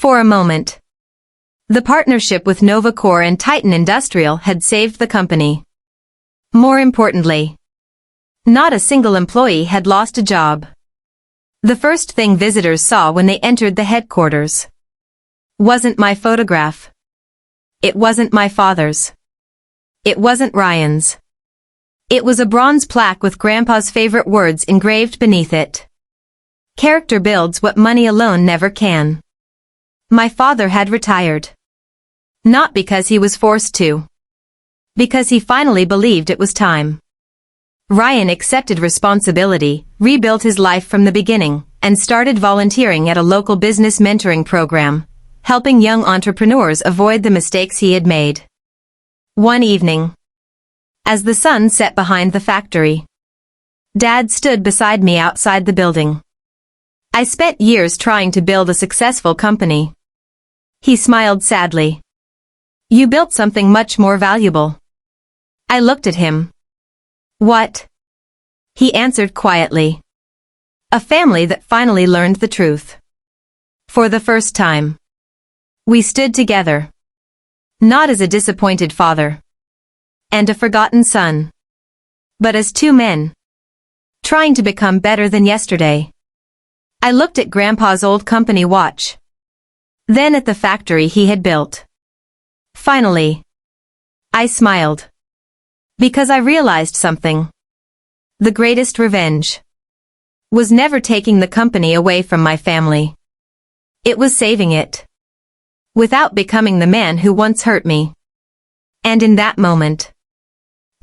For a moment, the partnership with Nova Corps and Titan Industrial had saved the company. More importantly, not a single employee had lost a job. The first thing visitors saw when they entered the headquarters wasn't my photograph. It wasn't my father's. It wasn't Ryan's. It was a bronze plaque with Grandpa's favorite words engraved beneath it. Character builds what money alone never can. My father had retired. Not because he was forced to. Because he finally believed it was time. Ryan accepted responsibility, rebuilt his life from the beginning, and started volunteering at a local business mentoring program, helping young entrepreneurs avoid the mistakes he had made. One evening, as the sun set behind the factory, Dad stood beside me outside the building. I spent years trying to build a successful company. He smiled sadly. You built something much more valuable. I looked at him. What? He answered quietly. A family that finally learned the truth. For the first time, we stood together. Not as a disappointed father and a forgotten son, but as two men, trying to become better than yesterday. I looked at Grandpa's old company watch, then at the factory he had built. Finally, I smiled. Because I realized something. The greatest revenge was never taking the company away from my family. It was saving it, without becoming the man who once hurt me. And in that moment,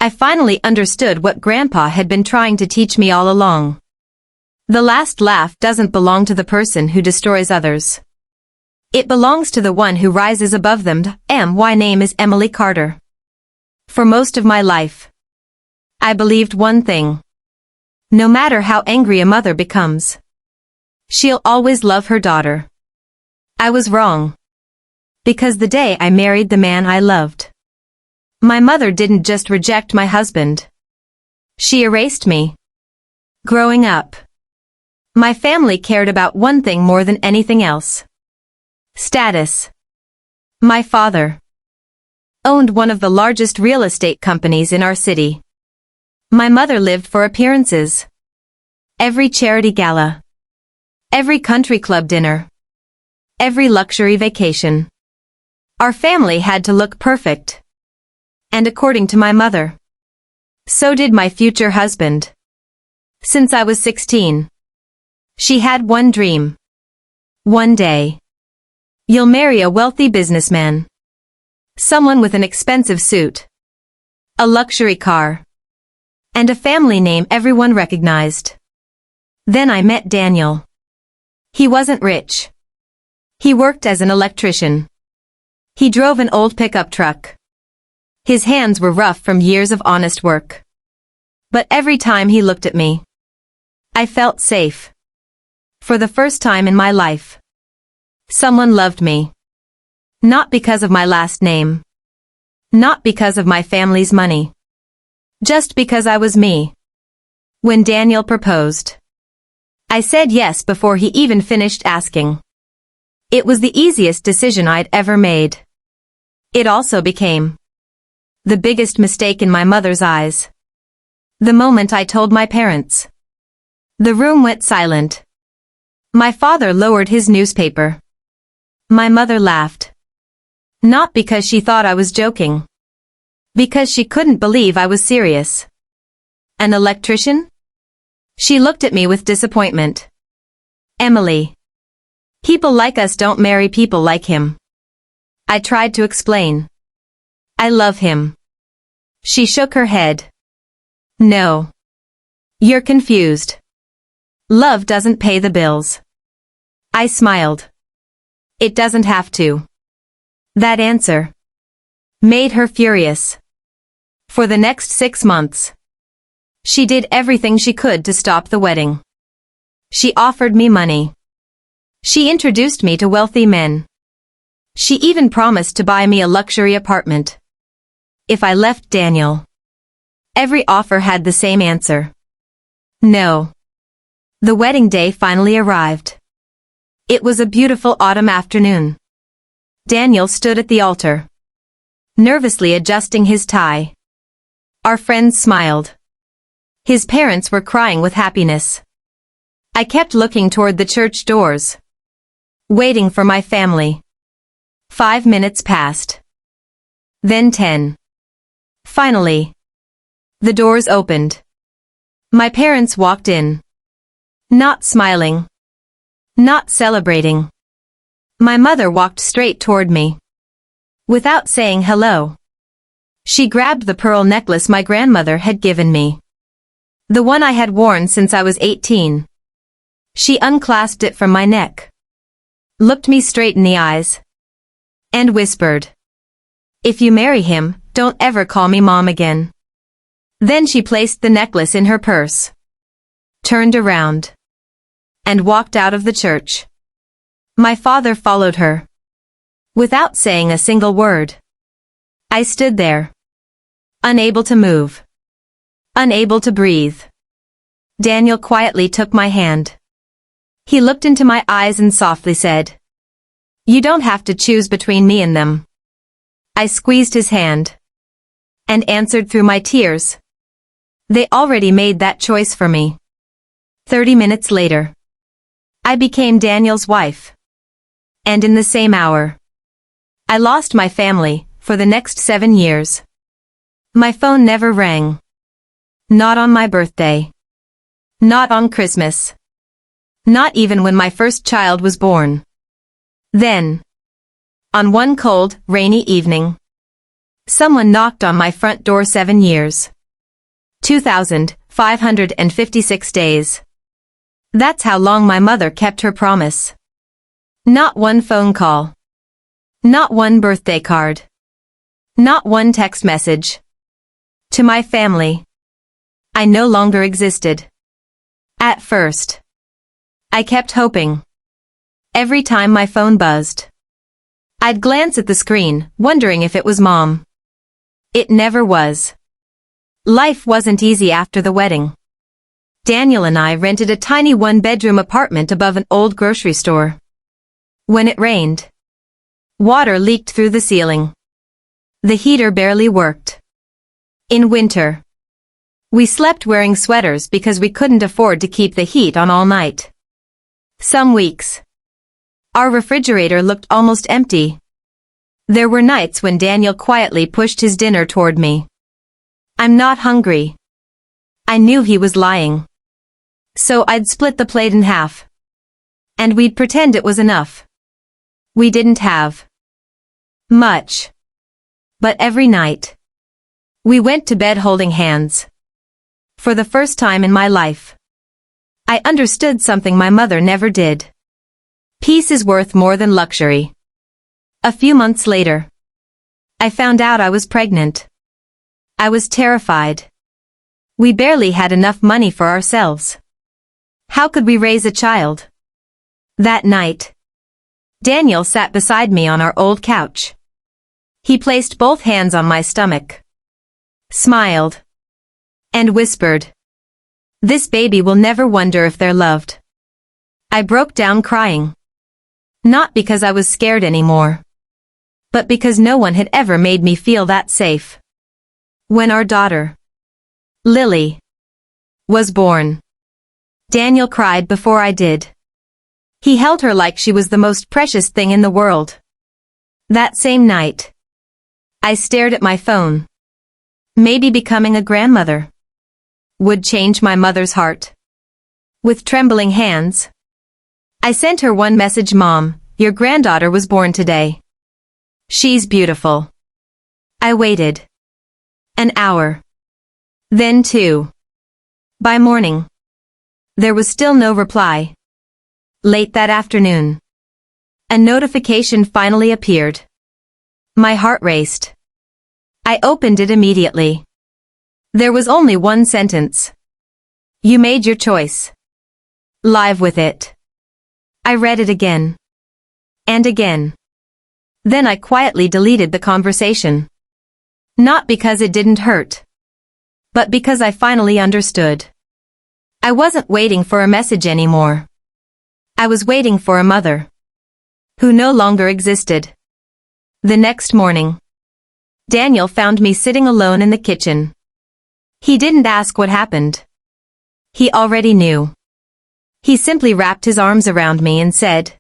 I finally understood what Grandpa had been trying to teach me all along. The last laugh doesn't belong to the person who destroys others. It belongs to the one who rises above them. My name is Emily Carter. For most of my life, I believed one thing. No matter how angry a mother becomes, she'll always love her daughter. I was wrong. Because the day I married the man I loved, my mother didn't just reject my husband. She erased me. Growing up, my family cared about one thing more than anything else. Status. My father owned one of the largest real estate companies in our city. My mother lived for appearances. Every charity gala. Every country club dinner. Every luxury vacation. Our family had to look perfect. And according to my mother, so did my future husband. Since I was 16, she had one dream. One day, you'll marry a wealthy businessman. Someone with an expensive suit, a luxury car, and a family name everyone recognized. Then I met Daniel. He wasn't rich. He worked as an electrician. He drove an old pickup truck. His hands were rough from years of honest work. But every time he looked at me, I felt safe. For the first time in my life, someone loved me. Not because of my last name. Not because of my family's money. Just because I was me. When Daniel proposed, I said yes before he even finished asking. It was the easiest decision I'd ever made. It also became the biggest mistake in my mother's eyes. The moment I told my parents, the room went silent. My father lowered his newspaper. My mother laughed. Not because she thought I was joking. Because she couldn't believe I was serious. An electrician? She looked at me with disappointment. Emily. People like us don't marry people like him. I tried to explain. I love him. She shook her head. No. You're confused. Love doesn't pay the bills. I smiled. It doesn't have to. That answer made her furious. For the next 6 months, she did everything she could to stop the wedding. She offered me money. She introduced me to wealthy men. She even promised to buy me a luxury apartment if I left Daniel. Every offer had the same answer. No. The wedding day finally arrived. It was a beautiful autumn afternoon. Daniel stood at the altar, nervously adjusting his tie. Our friends smiled. His parents were crying with happiness. I kept looking toward the church doors, waiting for my family. 5 minutes passed. Then 10. Finally, the doors opened. My parents walked in. Not smiling. Not celebrating. My mother walked straight toward me. Without saying hello, she grabbed the pearl necklace my grandmother had given me. The one I had worn since I was 18. She unclasped it from my neck, looked me straight in the eyes, and whispered, "If you marry him, don't ever call me Mom again." Then she placed the necklace in her purse, turned around, and walked out of the church. My father followed her, without saying a single word. I stood there, unable to move, unable to breathe. Daniel quietly took my hand. He looked into my eyes and softly said, "You don't have to choose between me and them." I squeezed his hand, and answered through my tears, "They already made that choice for me." 30 minutes later, I became Daniel's wife. And in the same hour, I lost my family for the next 7 years. My phone never rang. Not on my birthday. Not on Christmas. Not even when my first child was born. Then, on one cold, rainy evening, someone knocked on my front door. 7 years. 2,556 days. That's how long my mother kept her promise. Not one phone call. Not one birthday card. Not one text message. To my family, I no longer existed. At first, I kept hoping. Every time my phone buzzed, I'd glance at the screen, wondering if it was Mom. It never was. Life wasn't easy after the wedding. Daniel and I rented a tiny one-bedroom apartment above an old grocery store. When it rained, water leaked through the ceiling. The heater barely worked. In winter, we slept wearing sweaters because we couldn't afford to keep the heat on all night. Some weeks, our refrigerator looked almost empty. There were nights when Daniel quietly pushed his dinner toward me. "I'm not hungry." I knew he was lying. So I'd split the plate in half. And we'd pretend it was enough. We didn't have much. But every night, we went to bed holding hands. For the first time in my life, I understood something my mother never did. Peace is worth more than luxury. A few months later, I found out I was pregnant. I was terrified. We barely had enough money for ourselves. How could we raise a child? That night, Daniel sat beside me on our old couch. He placed both hands on my stomach, smiled, and whispered, "This baby will never wonder if they're loved." I broke down crying. Not because I was scared anymore, but because no one had ever made me feel that safe. When our daughter, Lily, was born, Daniel cried before I did. He held her like she was the most precious thing in the world. That same night, I stared at my phone. Maybe becoming a grandmother would change my mother's heart. With trembling hands, I sent her one message: "Mom, your granddaughter was born today. She's beautiful." I waited. An hour. Then 2. By morning, there was still no reply. Late that afternoon, a notification finally appeared. My heart raced. I opened it immediately. There was only one sentence. "You made your choice. Live with it." I read it again. And again. Then I quietly deleted the conversation. Not because it didn't hurt, but because I finally understood. I wasn't waiting for a message anymore. I was waiting for a mother who no longer existed. The next morning, Daniel found me sitting alone in the kitchen. He didn't ask what happened. He already knew. He simply wrapped his arms around me and said,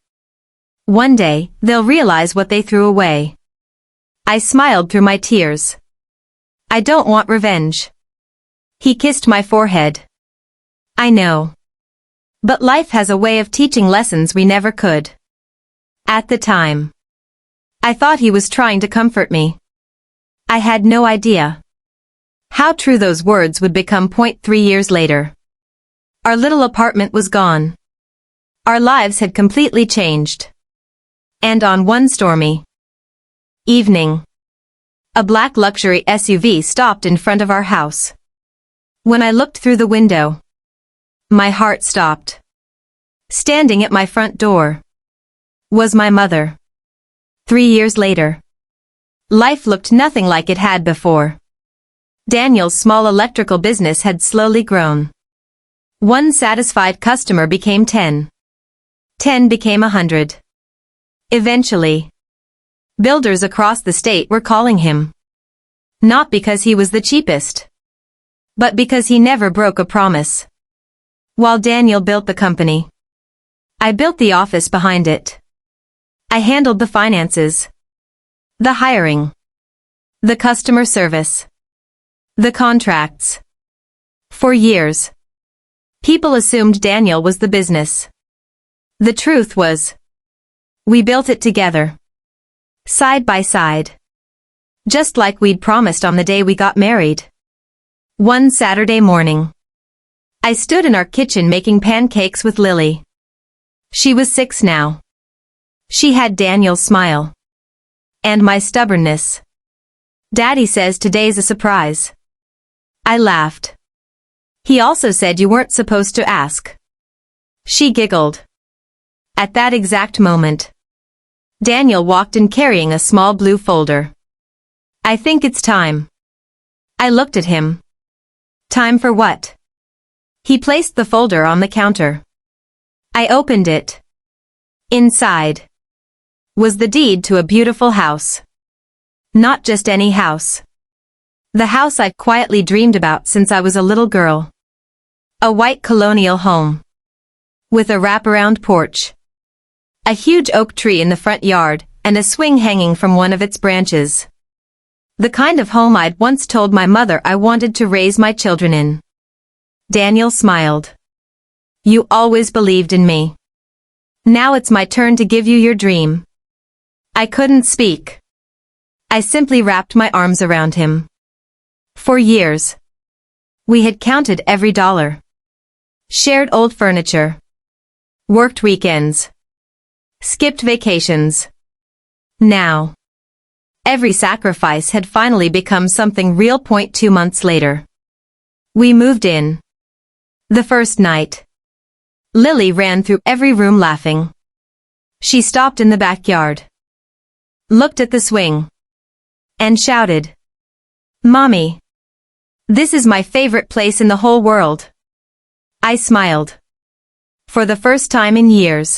"One day, they'll realize what they threw away." I smiled through my tears. "I don't want revenge." He kissed my forehead. "I know. But life has a way of teaching lessons we never could." At the time, I thought he was trying to comfort me. I had no idea how true those words would become. 3 years later, our little apartment was gone. Our lives had completely changed. And on one stormy evening, a black luxury SUV stopped in front of our house. When I looked through the window, my heart stopped. Standing at my front door was my mother. 3 years later, life looked nothing like it had before. Daniel's small electrical business had slowly grown. One satisfied customer became 10. 10 became 100. Eventually, builders across the state were calling him. Not because he was the cheapest, but because he never broke a promise. While Daniel built the company, I built the office behind it. I handled the finances, the hiring, the customer service, the contracts. For years, people assumed Daniel was the business. The truth was, we built it together, side by side, just like we'd promised on the day we got married. One Saturday morning, I stood in our kitchen making pancakes with Lily. She was 6 now. She had Daniel's smile and my stubbornness. "Daddy says today's a surprise." I laughed. "He also said you weren't supposed to ask." She giggled. At that exact moment, Daniel walked in carrying a small blue folder. "I think it's time." I looked at him. "Time for what?" He placed the folder on the counter. I opened it. Inside was the deed to a beautiful house. Not just any house. The house I'd quietly dreamed about since I was a little girl. A white colonial home with a wraparound porch, a huge oak tree in the front yard, and a swing hanging from one of its branches. The kind of home I'd once told my mother I wanted to raise my children in. Daniel smiled. "You always believed in me. Now it's my turn to give you your dream." I couldn't speak. I simply wrapped my arms around him. For years, we had counted every dollar, shared old furniture, worked weekends, skipped vacations. Now, every sacrifice had finally become something real. 2 months later, we moved in. The first night, Lily ran through every room laughing. She stopped in the backyard, looked at the swing, and shouted, "Mommy, this is my favorite place in the whole world." I smiled. For the first time in years,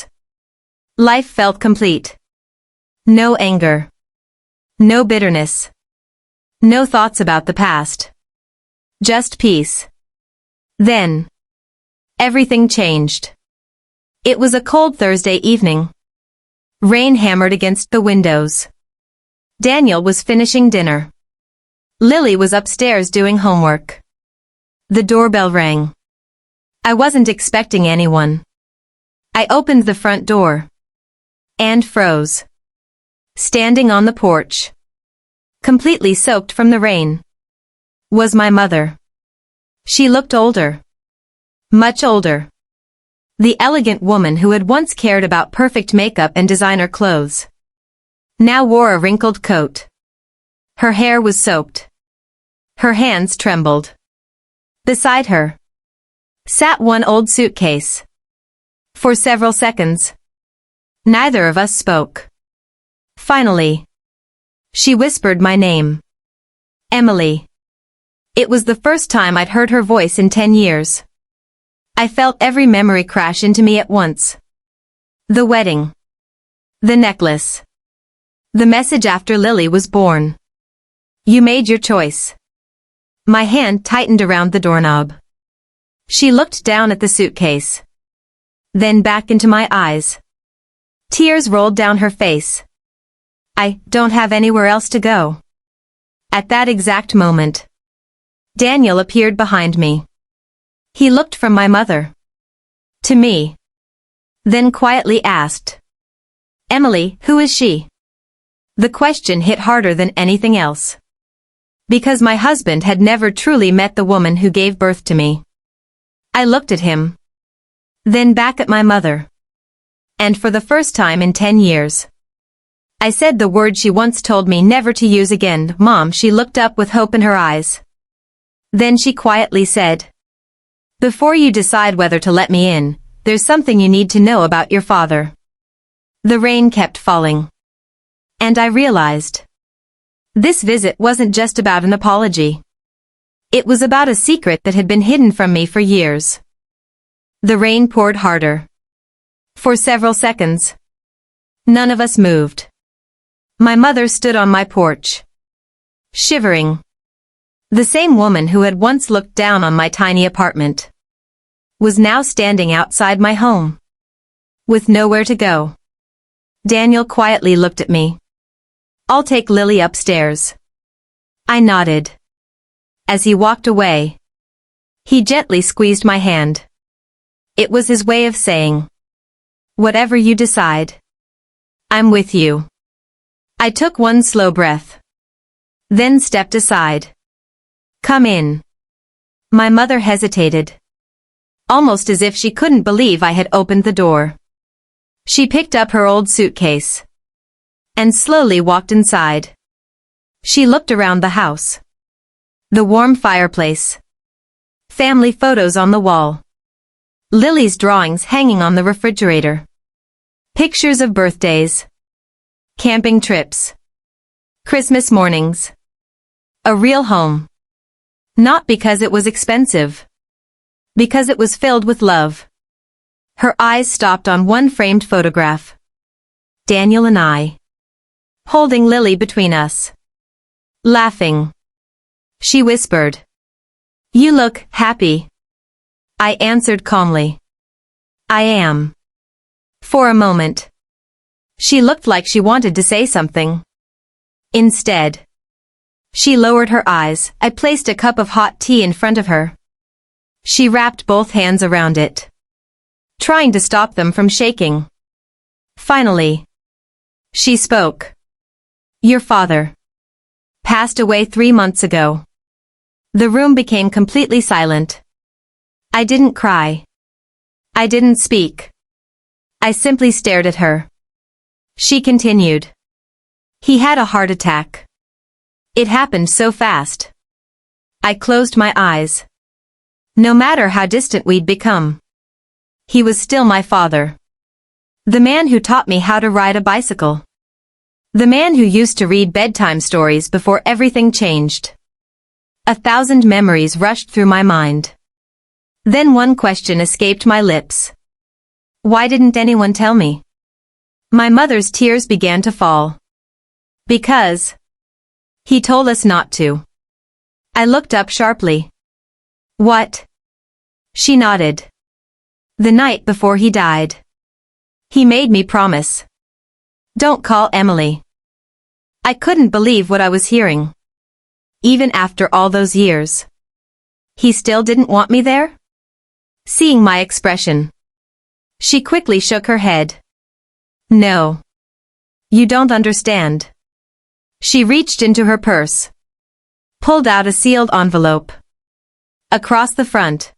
life felt complete. No anger, no bitterness, no thoughts about the past. Just peace. Then, everything changed. It was a cold Thursday evening. Rain hammered against the windows. Daniel was finishing dinner. Lily was upstairs doing homework. The doorbell rang. I wasn't expecting anyone. I opened the front door and froze. Standing on the porch, completely soaked from the rain, was my mother. She looked older. Much older. The elegant woman who had once cared about perfect makeup and designer clothes now wore a wrinkled coat. Her hair was soaked. Her hands trembled. Beside her sat one old suitcase. For several seconds, neither of us spoke. Finally, she whispered my name. Emily. It was the first time I'd heard her voice in 10 years. I felt every memory crash into me at once. The wedding. The necklace. The message after Lily was born. You made your choice. My hand tightened around the doorknob. She looked down at the suitcase. Then back into my eyes. Tears rolled down her face. I don't have anywhere else to go. At that exact moment, Daniel appeared behind me. He looked from my mother to me, then quietly asked, Emily, who is she? The question hit harder than anything else. Because my husband had never truly met the woman who gave birth to me. I looked at him, then back at my mother. And for the first time in 10 years, I said the word she once told me never to use again, Mom. She looked up with hope in her eyes. Then she quietly said, Before you decide whether to let me in, there's something you need to know about your father. The rain kept falling. And I realized, this visit wasn't just about an apology. It was about a secret that had been hidden from me for years. The rain poured harder. For several seconds, none of us moved. My mother stood on my porch, shivering. The same woman who had once looked down on my tiny apartment was now standing outside my home, with nowhere to go. Daniel quietly looked at me. I'll take Lily upstairs. I nodded. As he walked away, he gently squeezed my hand. It was his way of saying, whatever you decide, I'm with you. I took one slow breath, then stepped aside. Come in. My mother hesitated, almost as if she couldn't believe I had opened the door. She picked up her old suitcase and slowly walked inside. She looked around the house. The warm fireplace. Family photos on the wall. Lily's drawings hanging on the refrigerator. Pictures of birthdays. Camping trips. Christmas mornings. A real home. Not because it was expensive. Because it was filled with love. Her eyes stopped on one framed photograph. Daniel and I, holding Lily between us. Laughing. She whispered, You look happy. I answered calmly, I am. For a moment, she looked like she wanted to say something. Instead, she lowered her eyes. I placed a cup of hot tea in front of her. She wrapped both hands around it, trying to stop them from shaking. Finally, she spoke. Your father passed away 3 months ago. The room became completely silent. I didn't cry. I didn't speak. I simply stared at her. She continued. He had a heart attack. It happened so fast. I closed my eyes. No matter how distant we'd become, he was still my father. The man who taught me how to ride a bicycle. The man who used to read bedtime stories before everything changed. 1,000 memories rushed through my mind. Then one question escaped my lips. Why didn't anyone tell me? My mother's tears began to fall. Because he told us not to. I looked up sharply. What? She nodded. The night before he died, he made me promise. Don't call Emily. I couldn't believe what I was hearing. Even after all those years, he still didn't want me there? Seeing my expression, she quickly shook her head. No. You don't understand. She reached into her purse, pulled out a sealed envelope. Across the front,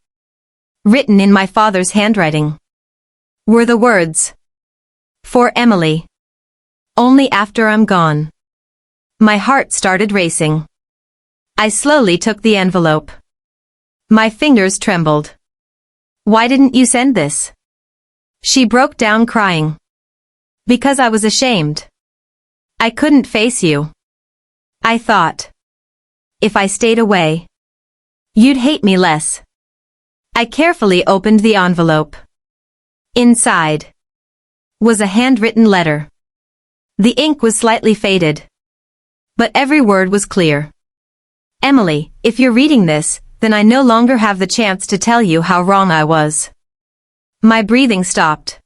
written in my father's handwriting, were the words, For Emily. Only after I'm gone. My heart started racing. I slowly took the envelope. My fingers trembled. Why didn't you send this? She broke down crying. Because I was ashamed. I couldn't face you. I thought, if I stayed away, you'd hate me less. I carefully opened the envelope. Inside, was a handwritten letter. The ink was slightly faded, but every word was clear. Emily, if you're reading this, then I no longer have the chance to tell you how wrong I was. My breathing stopped.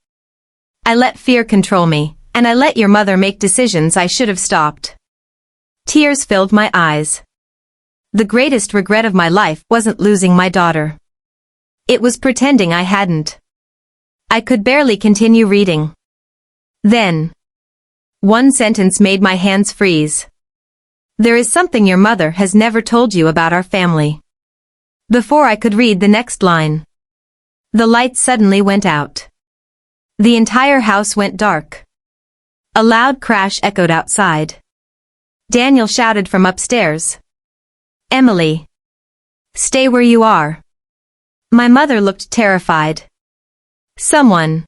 I let fear control me, and I let your mother make decisions I should have stopped. Tears filled my eyes. The greatest regret of my life wasn't losing my daughter. It was pretending I hadn't. I could barely continue reading. Then, one sentence made my hands freeze. There is something your mother has never told you about our family. Before I could read the next line, the lights suddenly went out. The entire house went dark. A loud crash echoed outside. Daniel shouted from upstairs. Emily, stay where you are. My mother looked terrified. Someone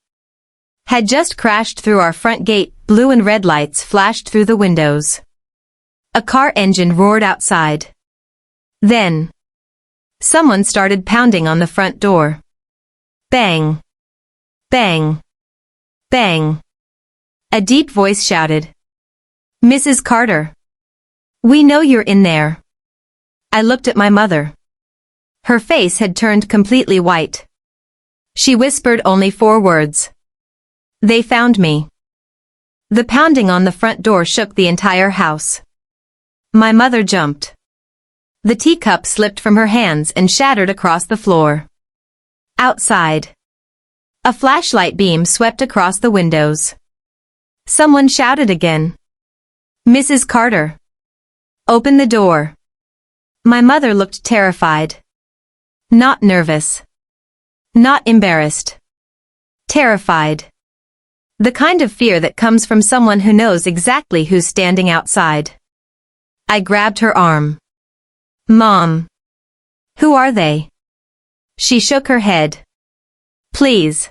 had just crashed through our front gate. Blue and red lights flashed through the windows. A car engine roared outside. Then, someone started pounding on the front door. Bang! Bang! Bang! A deep voice shouted. Mrs. Carter. We know you're in there. I looked at my mother. Her face had turned completely white. She whispered only 4 words. They found me. The pounding on the front door shook the entire house. My mother jumped. The teacup slipped from her hands and shattered across the floor. Outside, a flashlight beam swept across the windows. Someone shouted again. Mrs. Carter. Open the door. My mother looked terrified. Not nervous. Not embarrassed. Terrified. The kind of fear that comes from someone who knows exactly who's standing outside. I grabbed her arm. Mom. Who are they? She shook her head. Please.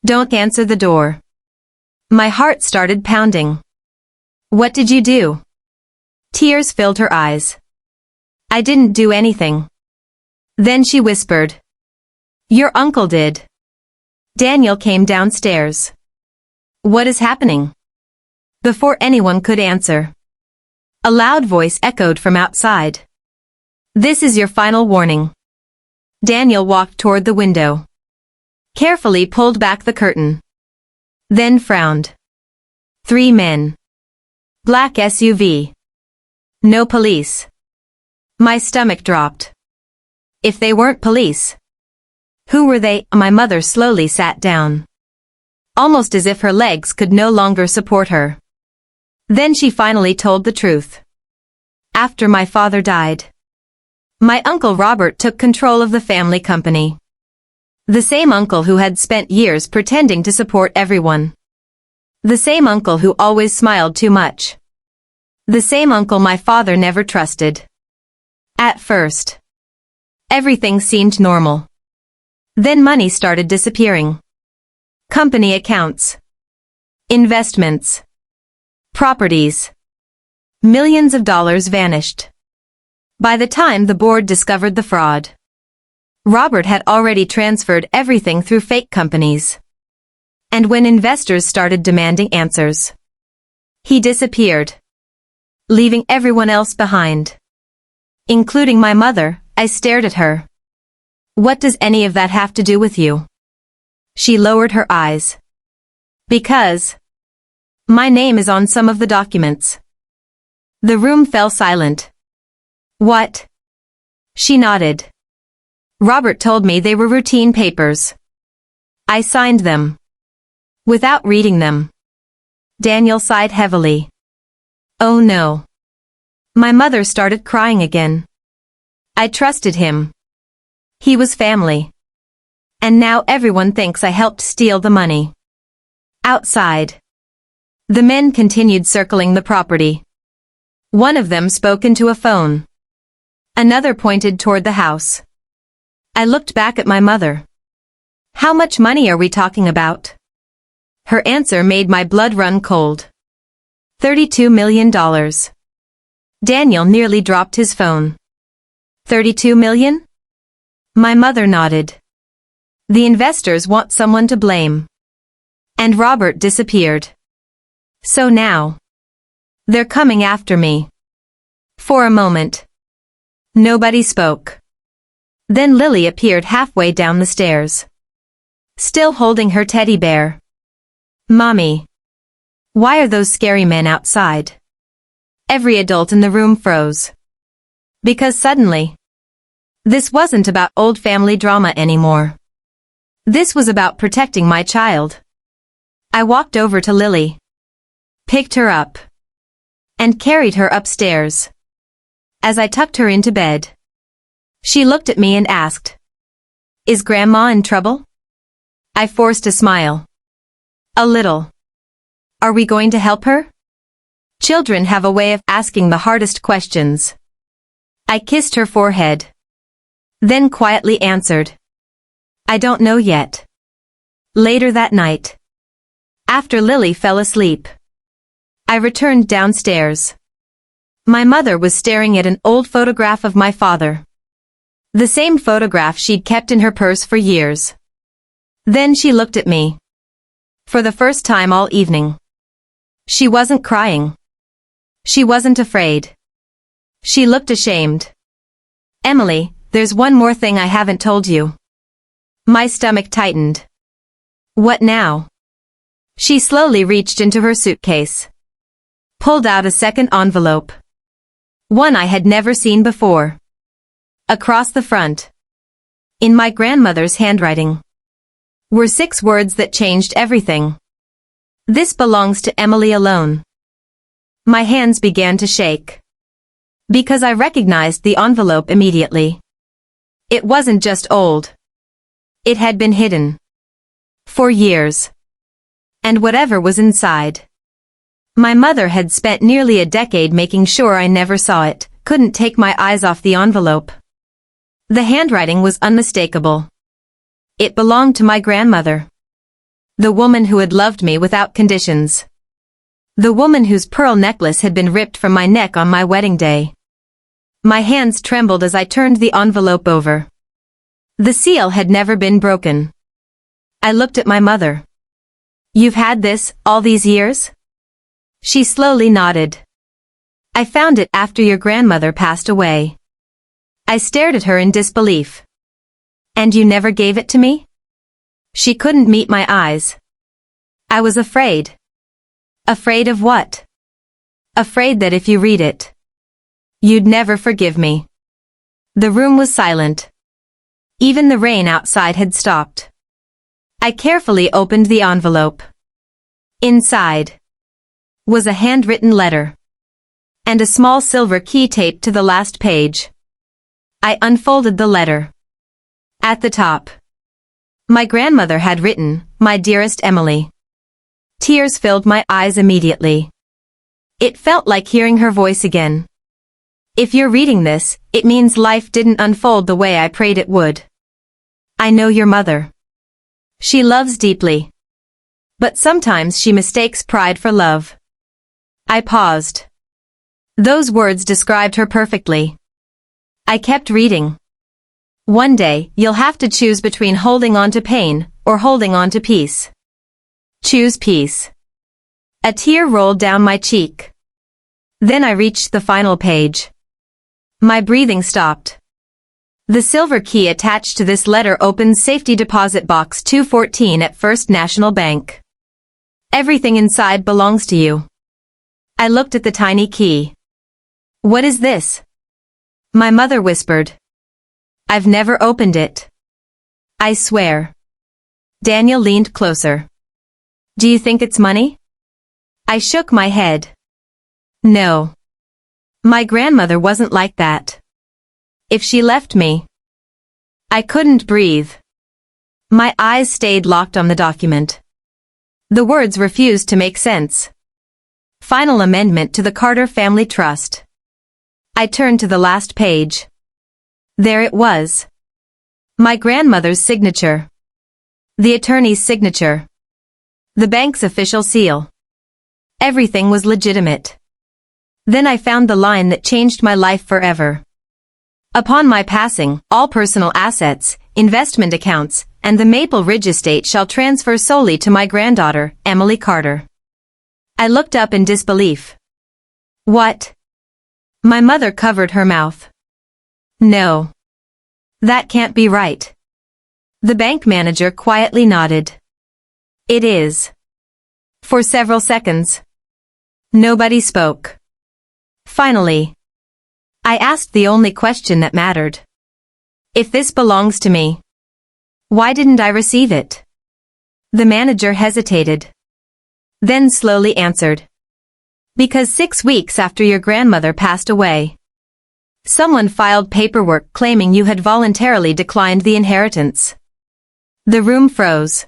Don't answer the door. My heart started pounding. What did you do? Tears filled her eyes. I didn't do anything. Then she whispered. Your uncle did. Daniel came downstairs. What is happening? Before anyone could answer, a loud voice echoed from outside. This is your final warning. Daniel walked toward the window. Carefully pulled back the curtain. Then frowned. 3 men. Black SUV. No police. My stomach dropped. If they weren't police, who were they? My mother slowly sat down, almost as if her legs could no longer support her. Then she finally told the truth. After my father died, my uncle Robert took control of the family company. The same uncle who had spent years pretending to support everyone. The same uncle who always smiled too much. The same uncle my father never trusted. At first, everything seemed normal. Then money started disappearing. Company accounts. Investments. Properties. Millions of dollars vanished. By the time the board discovered the fraud, Robert had already transferred everything through fake companies. And when investors started demanding answers, he disappeared, leaving everyone else behind. Including my mother. I stared at her. What does any of that have to do with you? She lowered her eyes. Because my name is on some of the documents. The room fell silent. What? She nodded. Robert told me they were routine papers. I signed them. Without reading them. Daniel sighed heavily. Oh no. My mother started crying again. I trusted him. He was family. And now everyone thinks I helped steal the money. Outside, the men continued circling the property. One of them spoke into a phone. Another pointed toward the house. I looked back at my mother. How much money are we talking about? Her answer made my blood run cold. $32 million. Daniel nearly dropped his phone. 32 million? My mother nodded. The investors want someone to blame. And Robert disappeared. So now, they're coming after me. For a moment, nobody spoke. Then Lily appeared halfway down the stairs, still holding her teddy bear. Mommy, why are those scary men outside? Every adult in the room froze. Because suddenly, this wasn't about old family drama anymore. This was about protecting my child. I walked over to Lily, picked her up, and carried her upstairs. As I tucked her into bed, she looked at me and asked, "Is Grandma in trouble?" I forced a smile. A little. Are we going to help her? Children have a way of asking the hardest questions. I kissed her forehead, then quietly answered, "I don't know yet." Later that night, after Lily fell asleep, I returned downstairs. My mother was staring at an old photograph of my father. The same photograph she'd kept in her purse for years. Then she looked at me. For the first time all evening. She wasn't crying. She wasn't afraid. She looked ashamed. "Emily, there's one more thing I haven't told you." My stomach tightened. "What now?" She slowly reached into her suitcase, pulled out a second envelope. One I had never seen before. Across the front, in my grandmother's handwriting, were 6 words that changed everything. "This belongs to Emily alone." My hands began to shake, because I recognized the envelope immediately. It wasn't just old. It had been hidden for years. And whatever was inside, my mother had spent nearly a decade making sure I never saw it, couldn't take my eyes off the envelope. The handwriting was unmistakable. It belonged to my grandmother. The woman who had loved me without conditions. The woman whose pearl necklace had been ripped from my neck on my wedding day. My hands trembled as I turned the envelope over. The seal had never been broken. I looked at my mother. "You've had this, all these years?" She slowly nodded. "I found it after your grandmother passed away." I stared at her in disbelief. "And you never gave it to me?" She couldn't meet my eyes. I was afraid. Afraid of what? Afraid that if you read it, you'd never forgive me. The room was silent. Even the rain outside had stopped. I carefully opened the envelope. Inside was a handwritten letter, and a small silver key taped to the last page. I unfolded the letter. At the top, my grandmother had written, "My dearest Emily." Tears filled my eyes immediately. It felt like hearing her voice again. "If you're reading this, it means life didn't unfold the way I prayed it would. I know your mother. She loves deeply. But sometimes she mistakes pride for love." I paused. Those words described her perfectly. I kept reading. "One day, you'll have to choose between holding on to pain or holding on to peace. Choose peace." A tear rolled down my cheek. Then I reached the final page. My breathing stopped. "The silver key attached to this letter opens safety deposit box 214 at First National Bank. Everything inside belongs to you." I looked at the tiny key. "What is this?" My mother whispered. "I've never opened it." "I swear." Daniel leaned closer. "Do you think it's money?" I shook my head. "No. My grandmother wasn't like that. If she left me..." I couldn't breathe. My eyes stayed locked on the document. The words refused to make sense. Final amendment to the Carter Family Trust. I turned to the last page. There it was. My grandmother's signature. The attorney's signature. The bank's official seal. Everything was legitimate. Then I found the line that changed my life forever. "Upon my passing, all personal assets, investment accounts, and the Maple Ridge estate shall transfer solely to my granddaughter, Emily Carter. I looked up in disbelief. What? My mother covered her mouth. No. That can't be right. The bank manager quietly nodded. It is. For several seconds, nobody spoke. Finally, I asked the only question that mattered. If this belongs to me, why didn't I receive it? The manager hesitated, then slowly answered. Because 6 weeks after your grandmother passed away, someone filed paperwork claiming you had voluntarily declined the inheritance. The room froze.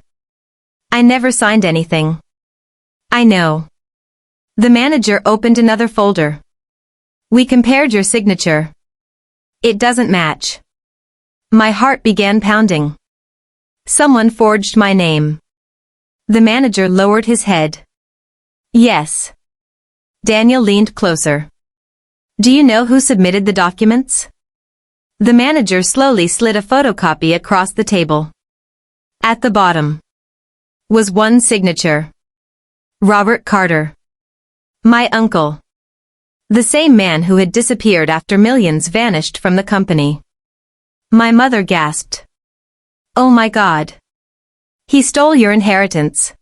I never signed anything. I know. The manager opened another folder. We compared your signature. It doesn't match. My heart began pounding. Someone forged my name. The manager lowered his head. Yes. Daniel leaned closer. Do you know who submitted the documents? The manager slowly slid a photocopy across the table. At the bottom was one signature. Robert Carter. My uncle. The same man who had disappeared after millions vanished from the company. My mother gasped. Oh my God. He stole your inheritance.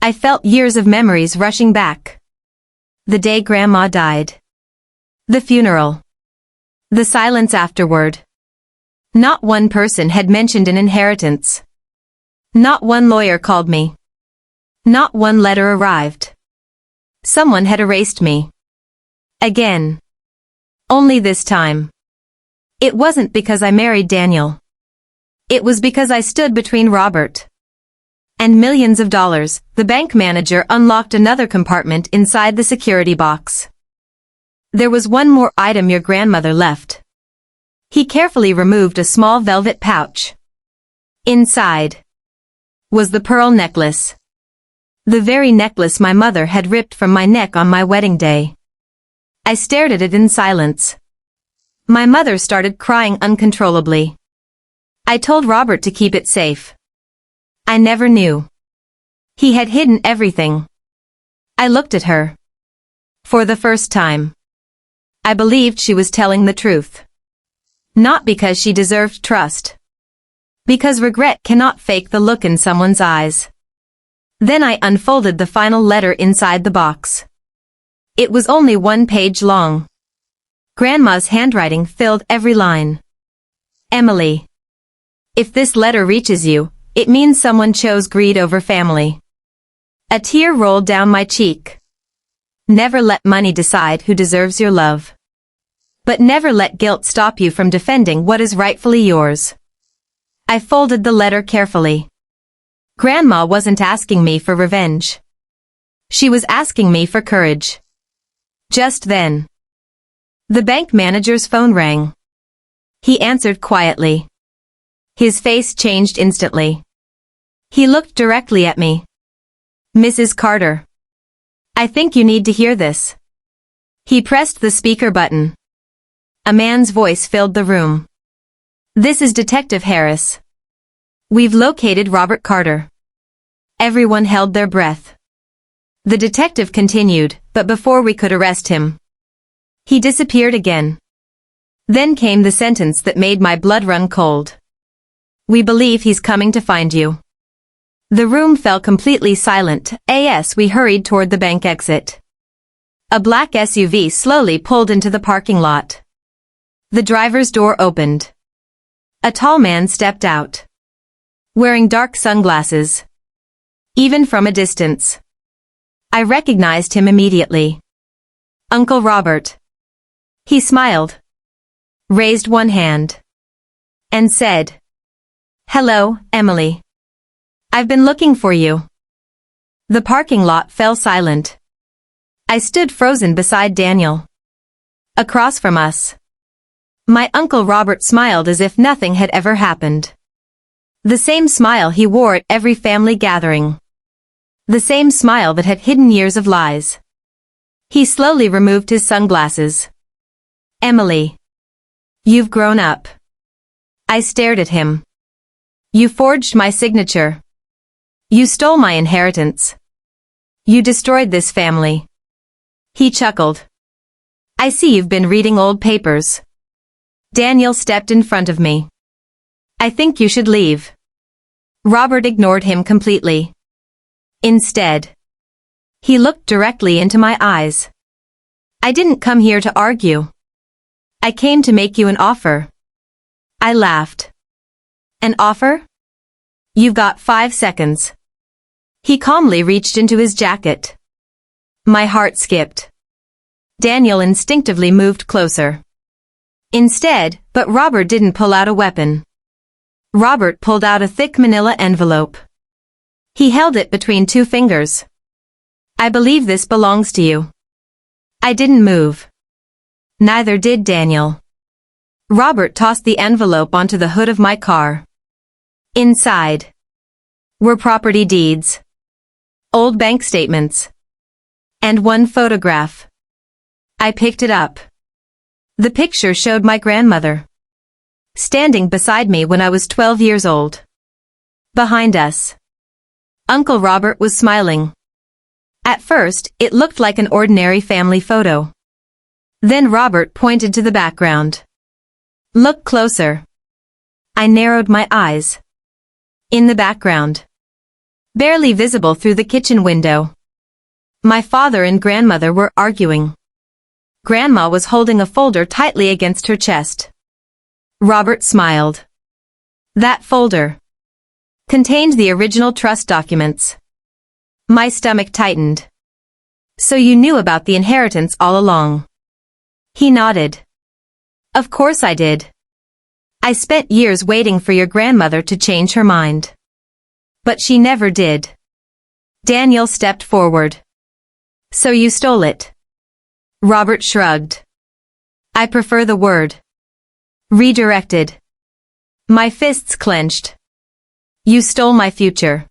I felt years of memories rushing back. The day Grandma died. The funeral. The silence afterward. Not one person had mentioned an inheritance. Not one lawyer called me. Not one letter arrived. Someone had erased me. Again. Only this time. It wasn't because I married Daniel. It was because I stood between Robert and millions of dollars. The bank manager unlocked another compartment inside the security box. There was one more item your grandmother left. He carefully removed a small velvet pouch. Inside was the pearl necklace. The very necklace my mother had ripped from my neck on my wedding day. I stared at it in silence. My mother started crying uncontrollably. I told Robert to keep it safe. I never knew. He had hidden everything. I looked at her. For the first time, I believed she was telling the truth. Not because she deserved trust. Because regret cannot fake the look in someone's eyes. Then I unfolded the final letter inside the box. It was only 1 page long. Grandma's handwriting filled every line. Emily. If this letter reaches you, it means someone chose greed over family. A tear rolled down my cheek. Never let money decide who deserves your love. But never let guilt stop you from defending what is rightfully yours. I folded the letter carefully. Grandma wasn't asking me for revenge. She was asking me for courage. Just then, the bank manager's phone rang. He answered quietly. His face changed instantly. He looked directly at me. Mrs. Carter. I think you need to hear this. He pressed the speaker button. A man's voice filled the room. This is Detective Harris. We've located Robert Carter. Everyone held their breath. The detective continued, but before we could arrest him, he disappeared again. Then came the sentence that made my blood run cold. We believe he's coming to find you. The room fell completely silent as we hurried toward the bank exit. A black SUV slowly pulled into the parking lot. The driver's door opened. A tall man stepped out, wearing dark sunglasses. Even from a distance, I recognized him immediately. Uncle Robert. He smiled, raised one hand, and said, Hello, Emily. I've been looking for you. The parking lot fell silent. I stood frozen beside Daniel. Across from us, my Uncle Robert smiled as if nothing had ever happened. The same smile he wore at every family gathering. The same smile that had hidden years of lies. He slowly removed his sunglasses. Emily. You've grown up. I stared at him. You forged my signature. You stole my inheritance. You destroyed this family. He chuckled. I see you've been reading old papers. Daniel stepped in front of me. I think you should leave. Robert ignored him completely. Instead, he looked directly into my eyes. I didn't come here to argue. I came to make you an offer. I laughed. An offer? You've got 5 seconds. He calmly reached into his jacket. My heart skipped. Daniel instinctively moved closer. Instead, but Robert didn't pull out a weapon. Robert pulled out a thick manila envelope. He held it between 2 fingers. I believe this belongs to you. I didn't move. Neither did Daniel. Robert tossed the envelope onto the hood of my car. Inside were property deeds, old bank statements, and one photograph. I picked it up. The picture showed my grandmother, standing beside me when I was 12 years old. Behind us, Uncle Robert was smiling. At first, it looked like an ordinary family photo. Then Robert pointed to the background. Look closer. I narrowed my eyes. In the background, barely visible through the kitchen window, my father and grandmother were arguing. Grandma was holding a folder tightly against her chest. Robert smiled. That folder contained the original trust documents. My stomach tightened. So you knew about the inheritance all along? He nodded. Of course I did. I spent years waiting for your grandmother to change her mind. But she never did. Daniel stepped forward. So you stole it? Robert shrugged. I prefer the word redirected. My fists clenched. You stole my future.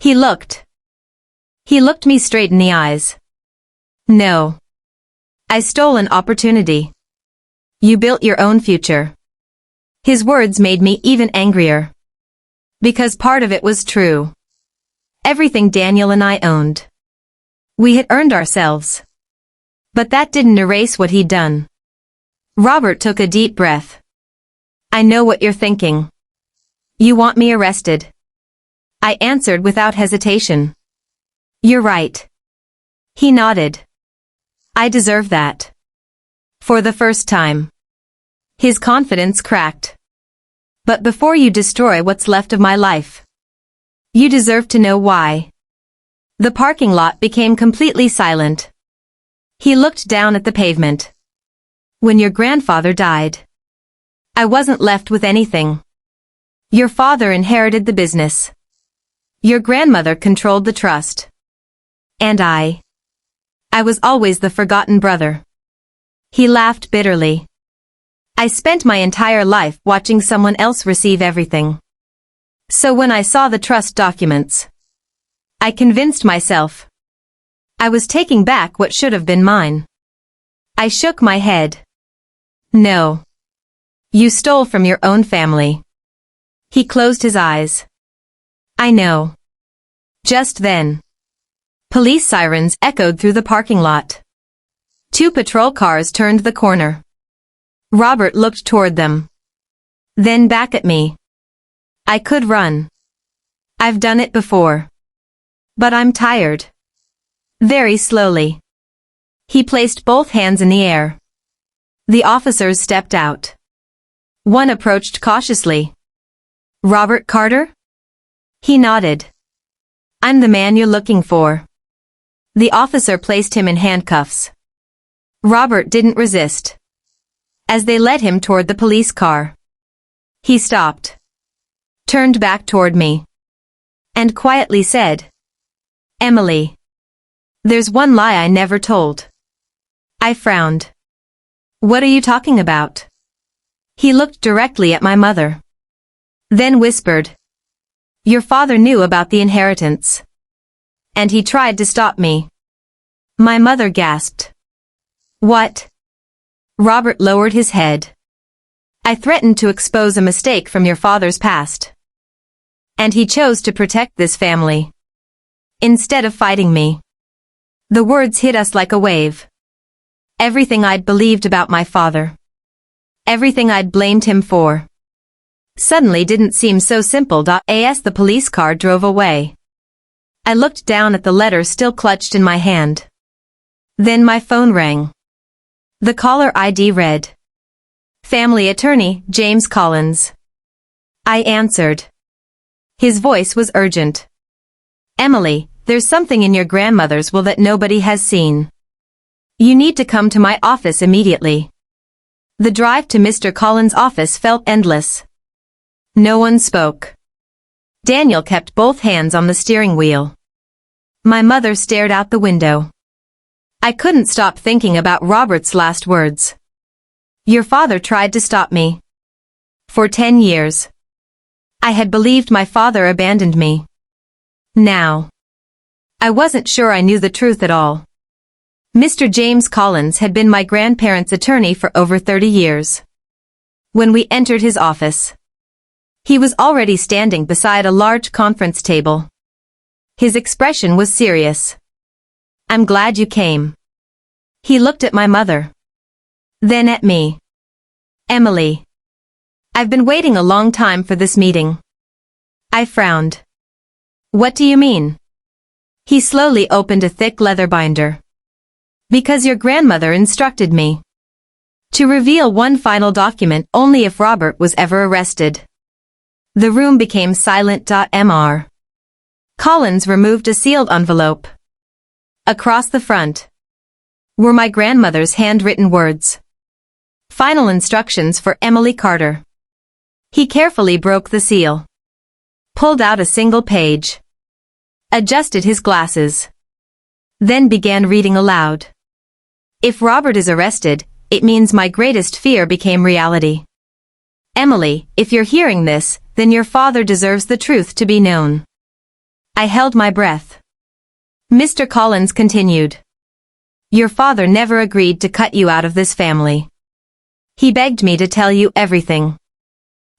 He looked me straight in the eyes. No. I stole an opportunity. You built your own future. His words made me even angrier. Because part of it was true. Everything Daniel and I owned, we had earned ourselves. But that didn't erase what he'd done. Robert took a deep breath. I know what you're thinking. You want me arrested. I answered without hesitation. You're right. He nodded. I deserve that. For the first time. His confidence cracked. But before you destroy what's left of my life, you deserve to know why. The parking lot became completely silent. He looked down at the pavement. When your grandfather died, I wasn't left with anything. Your father inherited the business. Your grandmother controlled the trust. And I was always the forgotten brother. He laughed bitterly. I spent my entire life watching someone else receive everything. So when I saw the trust documents, I convinced myself I was taking back what should have been mine. I shook my head. No. You stole from your own family. He closed his eyes. I know. Just then, police sirens echoed through the parking lot. 2 patrol cars turned the corner. Robert looked toward them. Then back at me. I could run. I've done it before. But I'm tired. Very slowly. He placed both hands in the air. The officers stepped out. One approached cautiously. Robert Carter? He nodded. I'm the man you're looking for. The officer placed him in handcuffs. Robert didn't resist. As they led him toward the police car, he stopped, turned back toward me, and quietly said, Emily, there's one lie I never told. I frowned. What are you talking about? He looked directly at my mother. Then whispered, Your father knew about the inheritance. And he tried to stop me. My mother gasped. What? Robert lowered his head. I threatened to expose a mistake from your father's past. And he chose to protect this family. Instead of fighting me. The words hit us like a wave. Everything I'd believed about my father. Everything I'd blamed him for. Suddenly didn't seem so simple. As the police car drove away. I looked down at the letter still clutched in my hand. Then my phone rang. The caller ID read, "Family Attorney, James Collins." I answered. His voice was urgent. "Emily, there's something in your grandmother's will that nobody has seen. You need to come to my office immediately." The drive to Mr. Collins' office felt endless. No one spoke. Daniel kept both hands on the steering wheel. My mother stared out the window. I couldn't stop thinking about Robert's last words. "Your father tried to stop me. For 10 years. I had believed my father abandoned me. Now. I wasn't sure I knew the truth at all. Mr. James Collins had been my grandparents' attorney for over 30 years. When we entered his office, he was already standing beside a large conference table. His expression was serious. "I'm glad you came." He looked at my mother. Then at me. "Emily. I've been waiting a long time for this meeting." I frowned. "What do you mean?" He slowly opened a thick leather binder. "Because your grandmother instructed me to reveal one final document only if Robert was ever arrested." The room became silent. Mr. Collins removed a sealed envelope. Across the front were my grandmother's handwritten words. "Final instructions for Emily Carter." He carefully broke the seal. Pulled out a single page. Adjusted his glasses. Then began reading aloud. "If Robert is arrested, it means my greatest fear became reality. Emily, if you're hearing this, then your father deserves the truth to be known." I held my breath. Mr. Collins continued. "Your father never agreed to cut you out of this family. He begged me to tell you everything."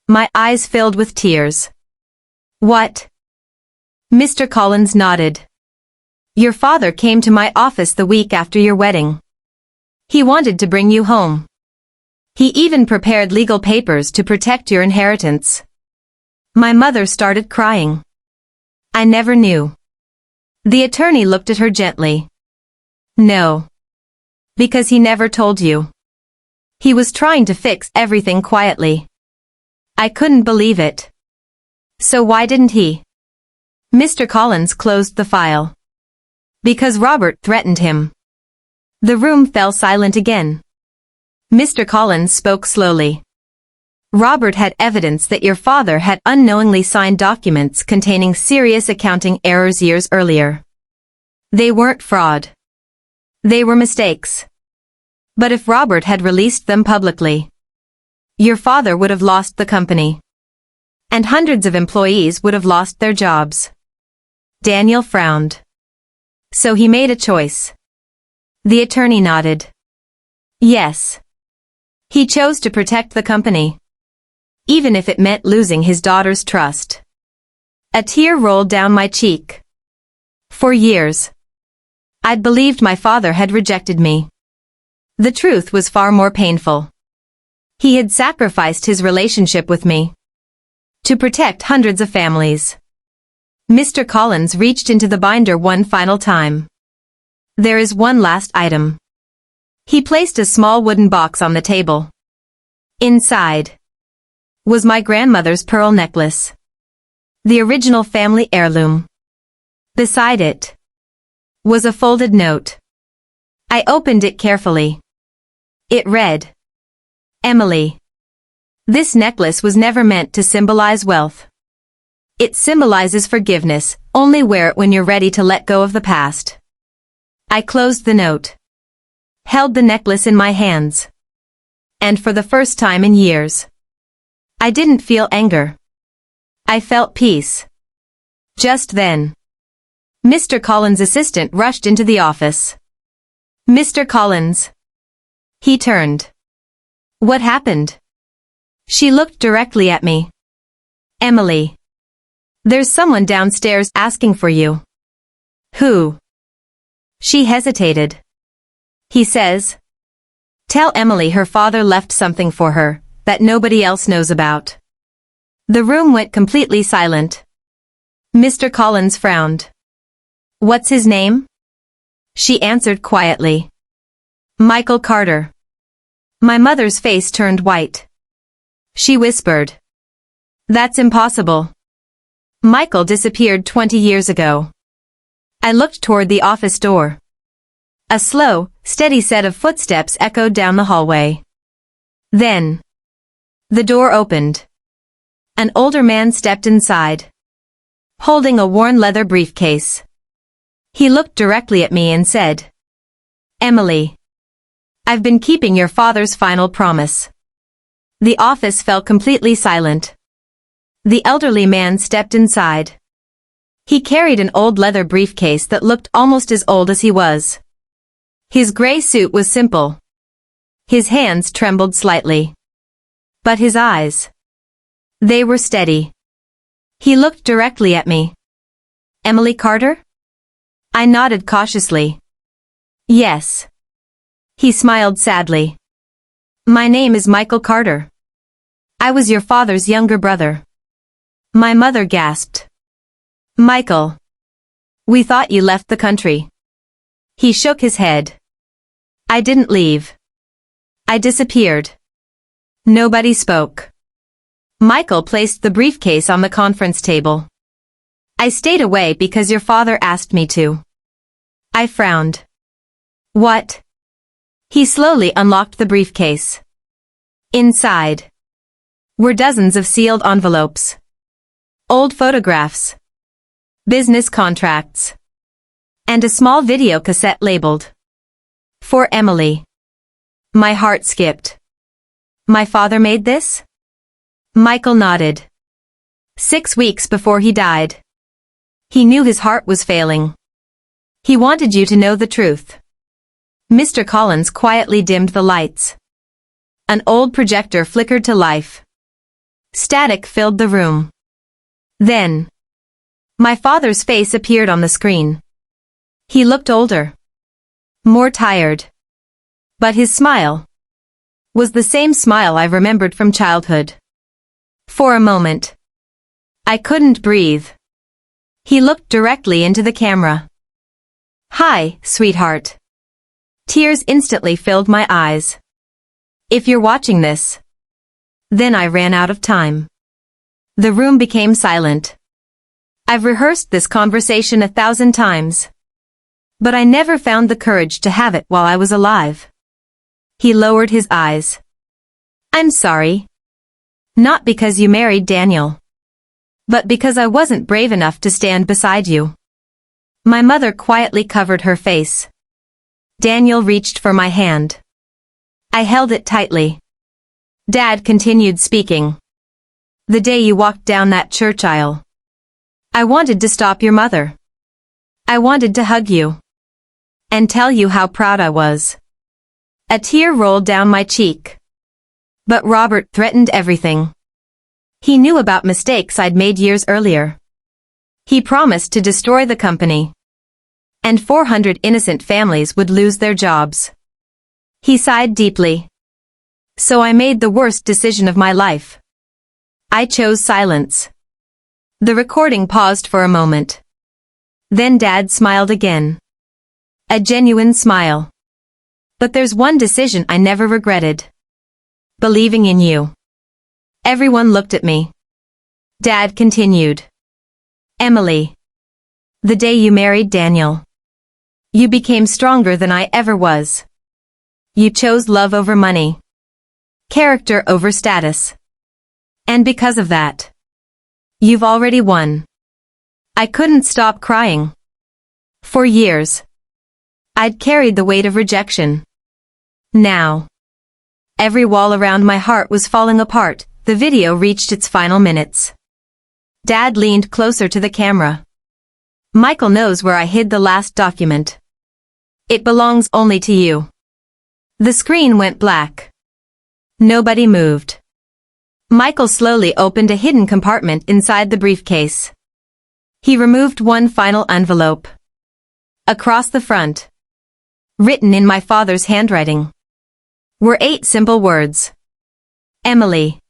My eyes filled with tears. "What?" Mr. Collins nodded. "Your father came to my office the week after your wedding. He wanted to bring you home. He even prepared legal papers to protect your inheritance." My mother started crying. "I never knew." The attorney looked at her gently. "No. Because he never told you. He was trying to fix everything quietly." I couldn't believe it. "So why didn't he?" Mr. Collins closed the file. "Because Robert threatened him." The room fell silent again. Mr. Collins spoke slowly. "Robert had evidence that your father had unknowingly signed documents containing serious accounting errors years earlier. They weren't fraud. They were mistakes. But if Robert had released them publicly, your father would have lost the company. And hundreds of employees would have lost their jobs." Daniel frowned. "So he made a choice." The attorney nodded. "Yes. He chose to protect the company. Even if it meant losing his daughter's trust." A tear rolled down my cheek. For years, I'd believed my father had rejected me. The truth was far more painful. He had sacrificed his relationship with me to protect hundreds of families. Mr. Collins reached into the binder one final time. "There is one last item." He placed a small wooden box on the table. Inside was my grandmother's pearl necklace. The original family heirloom. Beside it was a folded note. I opened it carefully. It read, "Emily. This necklace was never meant to symbolize wealth. It symbolizes forgiveness. Only wear it when you're ready to let go of the past." I closed the note. Held the necklace in my hands. And for the first time in years, I didn't feel anger. I felt peace. Just then, Mr. Collins' assistant rushed into the office. "Mr. Collins." He turned. "What happened?" She looked directly at me. "Emily. There's someone downstairs asking for you. Who? She hesitated. He says. Tell Emily her father left something for her that nobody else knows about. The room went completely silent. Mr. Collins frowned. What's his name? She answered quietly. Michael Carter. My mother's face turned white. She whispered. That's impossible. Michael disappeared 20 years ago. I looked toward the office door. A slow, steady set of footsteps echoed down the hallway. Then, the door opened. An older man stepped inside, holding a worn leather briefcase. He looked directly at me and said, Emily, I've been keeping your father's final promise. The office fell completely silent. The elderly man stepped inside. He carried an old leather briefcase that looked almost as old as he was. His gray suit was simple. His hands trembled slightly. But his eyes, they were steady. He looked directly at me. Emily Carter? I nodded cautiously. Yes. He smiled sadly. My name is Michael Carter. I was your father's younger brother. My mother gasped. Michael. We thought you left the country. He shook his head. I didn't leave. I disappeared. Nobody spoke. Michael placed the briefcase on the conference table. I stayed away because your father asked me to. I frowned. What? He slowly unlocked the briefcase. Inside were dozens of sealed envelopes. Old photographs. Business contracts. And a small video cassette labeled, For Emily. My heart skipped. My father made this? Michael nodded. 6 weeks before he died. He knew his heart was failing. He wanted you to know the truth. Mr. Collins quietly dimmed the lights. An old projector flickered to life. Static filled the room. Then, my father's face appeared on the screen. He looked older. More tired. But his smile was the same smile I remembered from childhood. For a moment, I couldn't breathe. He looked directly into the camera. Hi, sweetheart. Tears instantly filled my eyes. If you're watching this. Then I ran out of time. The room became silent. I've rehearsed this conversation 1,000 times. But I never found the courage to have it while I was alive. He lowered his eyes. I'm sorry. Not because you married Daniel. But because I wasn't brave enough to stand beside you. My mother quietly covered her face. Daniel reached for my hand. I held it tightly. Dad continued speaking. The day you walked down that church aisle. I wanted to stop your mother. I wanted to hug you. And tell you how proud I was. A tear rolled down my cheek. But Robert threatened everything. He knew about mistakes I'd made years earlier. He promised to destroy the company. And 400 innocent families would lose their jobs. He sighed deeply. So I made the worst decision of my life. I chose silence. The recording paused for a moment. Then Dad smiled again. A genuine smile. But there's one decision I never regretted. Believing in you. Everyone looked at me. Dad continued. Emily. The day you married Daniel. You became stronger than I ever was. You chose love over money. Character over status. And because of that, you've already won. I couldn't stop crying. For years, I'd carried the weight of rejection. Now, every wall around my heart was falling apart. The video reached its final minutes. Dad leaned closer to the camera. Michael knows where I hid the last document. It belongs only to you. The screen went black. Nobody moved. Michael slowly opened a hidden compartment inside the briefcase. He removed one final envelope. Across the front, written in my father's handwriting, were 8 simple words. Emily.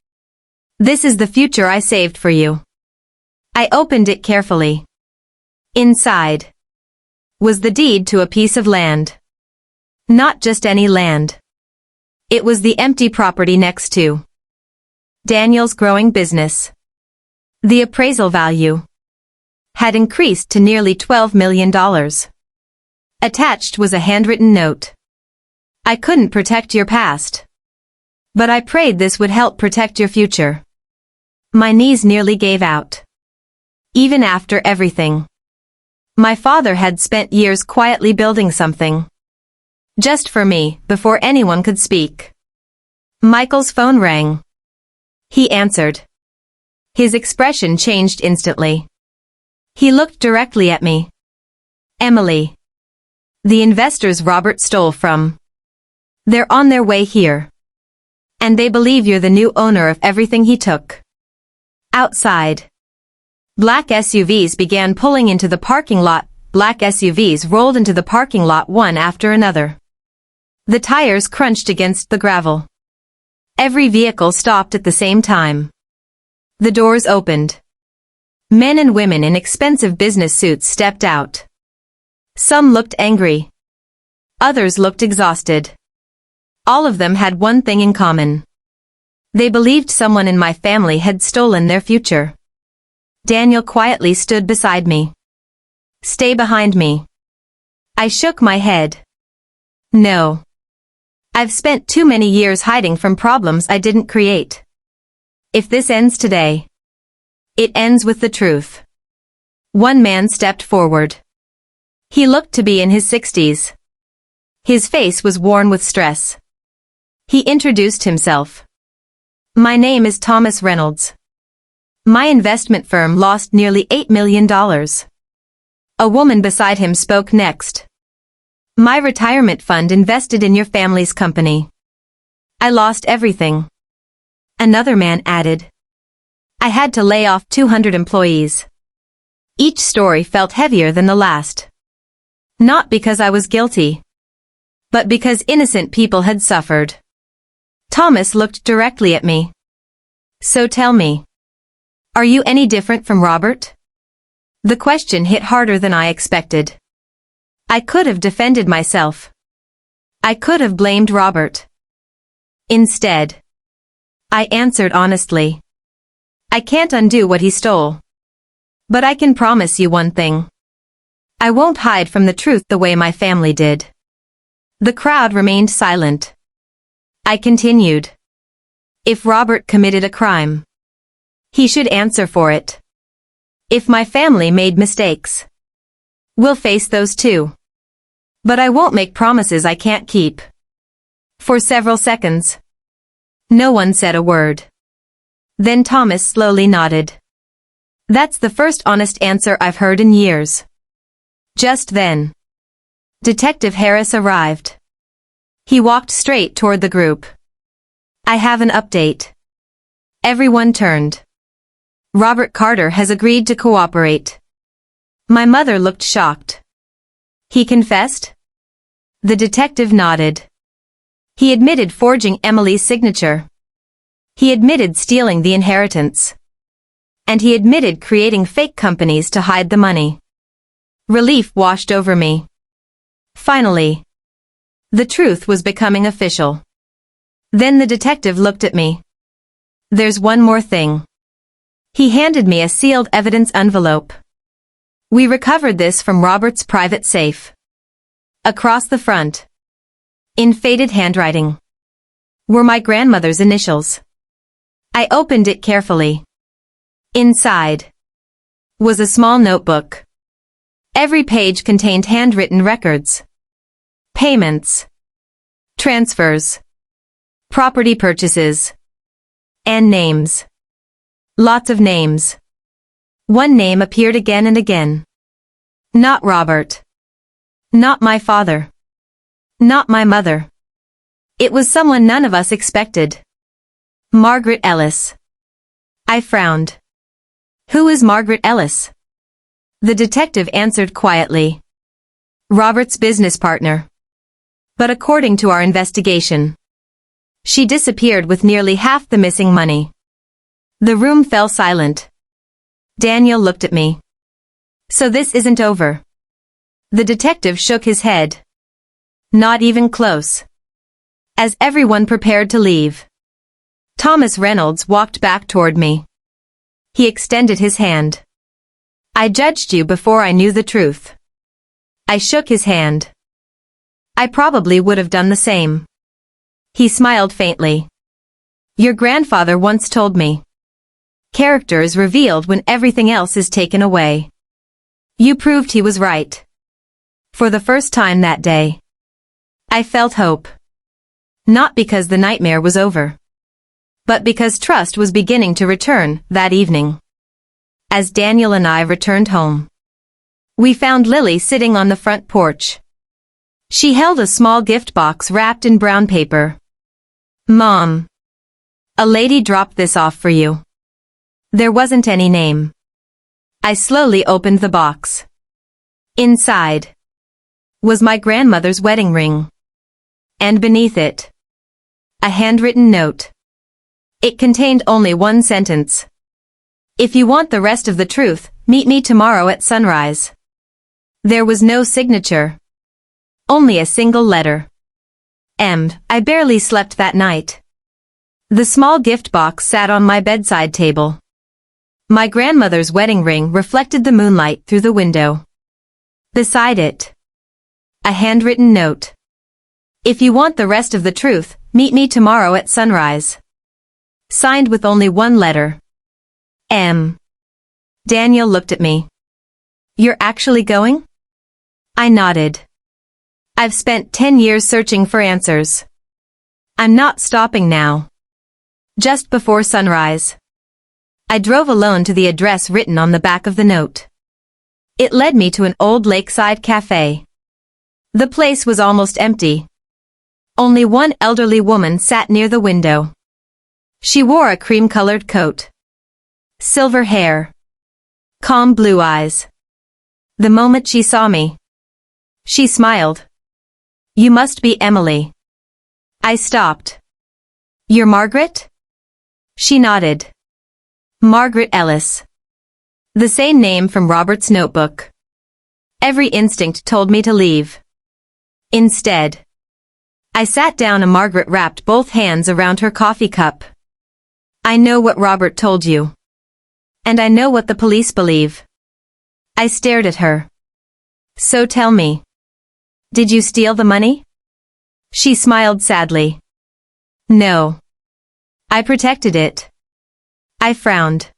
This is the future I saved for you. I opened it carefully. Inside was the deed to a piece of land. Not just any land. It was the empty property next to Daniel's growing business. The appraisal value had increased to nearly $12 million. Attached was a handwritten note. I couldn't protect your past, but I prayed this would help protect your future. My knees nearly gave out. Even after everything my father had spent years quietly building something just for me, before anyone could speak. Michael's phone rang. He answered. His expression changed instantly. He looked directly at me. Emily. The investors Robert stole from. They're on their way here. And they believe you're the new owner of everything he took. Outside, black SUVs began pulling into the parking lot. Black SUVs rolled into the parking lot one after another. The tires crunched against the gravel. Every vehicle stopped at the same time. The doors opened. Men and women in expensive business suits stepped out. Some looked angry. Others looked exhausted. All of them had one thing in common. They believed someone in my family had stolen their future. Daniel quietly stood beside me. Stay behind me. I shook my head. No. I've spent too many years hiding from problems I didn't create. If this ends today, it ends with the truth. One man stepped forward. He looked to be in his 60s. His face was worn with stress. He introduced himself. My name is Thomas Reynolds. My investment firm lost nearly $8 million. A woman beside him spoke next. My retirement fund invested in your family's company. I lost everything. Another man added. I had to lay off 200 employees. Each story felt heavier than the last. Not because I was guilty, but because innocent people had suffered. Thomas looked directly at me. So tell me, are you any different from Robert? The question hit harder than I expected. I could have defended myself. I could have blamed Robert. Instead, I answered honestly. I can't undo what he stole. But I can promise you one thing. I won't hide from the truth the way my family did. The crowd remained silent. I continued. If Robert committed a crime, he should answer for it. If my family made mistakes, we'll face those too. But I won't make promises I can't keep. For several seconds, no one said a word. Then Thomas slowly nodded. That's the first honest answer I've heard in years. Just then, Detective Harris arrived. He walked straight toward the group. I have an update. Everyone turned. Robert Carter has agreed to cooperate. My mother looked shocked. He confessed? The detective nodded. He admitted forging Emily's signature. He admitted stealing the inheritance. And he admitted creating fake companies to hide the money. Relief washed over me. Finally, the truth was becoming official. Then the detective looked at me. There's one more thing. He handed me a sealed evidence envelope. We recovered this from Robert's private safe. Across the front, in faded handwriting, were my grandmother's initials. I opened it carefully. Inside was a small notebook. Every page contained handwritten records, payments, transfers, property purchases, and names. Lots of names. One name appeared again and again. Not Robert. Not my father. Not my mother. It was someone none of us expected. Margaret Ellis. I frowned. Who is Margaret Ellis? The detective answered quietly. Robert's business partner. But according to our investigation, she disappeared with nearly half the missing money. The room fell silent. Daniel looked at me. So this isn't over. The detective shook his head. Not even close. As everyone prepared to leave, Thomas Reynolds walked back toward me. He extended his hand. I judged you before I knew the truth. I shook his hand. I probably would have done the same. He smiled faintly. Your grandfather once told me, character is revealed when everything else is taken away. You proved he was right. For the first time that day, I felt hope. Not because the nightmare was over, but because trust was beginning to return that evening. As Daniel and I returned home, we found Lily sitting on the front porch. She held a small gift box wrapped in brown paper. Mom, a lady dropped this off for you. There wasn't any name. I slowly opened the box. Inside was my grandmother's wedding ring. And beneath it, a handwritten note. It contained only one sentence. If you want the rest of the truth, meet me tomorrow at sunrise. There was no signature. Only a single letter. I barely slept that night. The small gift box sat on my bedside table. My grandmother's wedding ring reflected the moonlight through the window. Beside it, a handwritten note. If you want the rest of the truth, meet me tomorrow at sunrise. Signed with only one letter. M. Daniel looked at me. You're actually going? I nodded. I've spent 10 years searching for answers. I'm not stopping now. Just before sunrise, I drove alone to the address written on the back of the note. It led me to an old lakeside cafe. The place was almost empty. Only one elderly woman sat near the window. She wore a cream-colored coat, silver hair, calm blue eyes. The moment she saw me, she smiled. You must be Emily. I stopped. You're Margaret? She nodded. Margaret Ellis. The same name from Robert's notebook. Every instinct told me to leave. Instead, I sat down and Margaret wrapped both hands around her coffee cup. I know what Robert told you. And I know what the police believe. I stared at her. So tell me. Did you steal the money? She smiled sadly. No. I protected it. I frowned.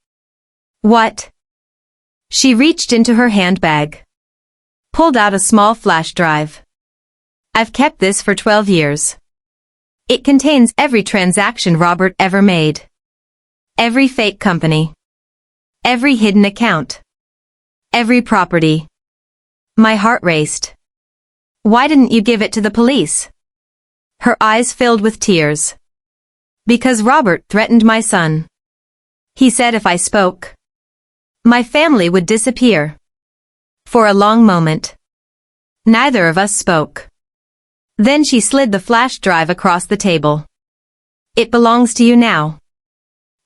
What? She reached into her handbag. Pulled out a small flash drive. I've kept this for 12 years. It contains every transaction Robert ever made. Every fake company. Every hidden account. Every property. My heart raced. Why didn't you give it to the police? Her eyes filled with tears. Because Robert threatened my son. He said if I spoke, my family would disappear. For a long moment, neither of us spoke. Then she slid the flash drive across the table. It belongs to you now.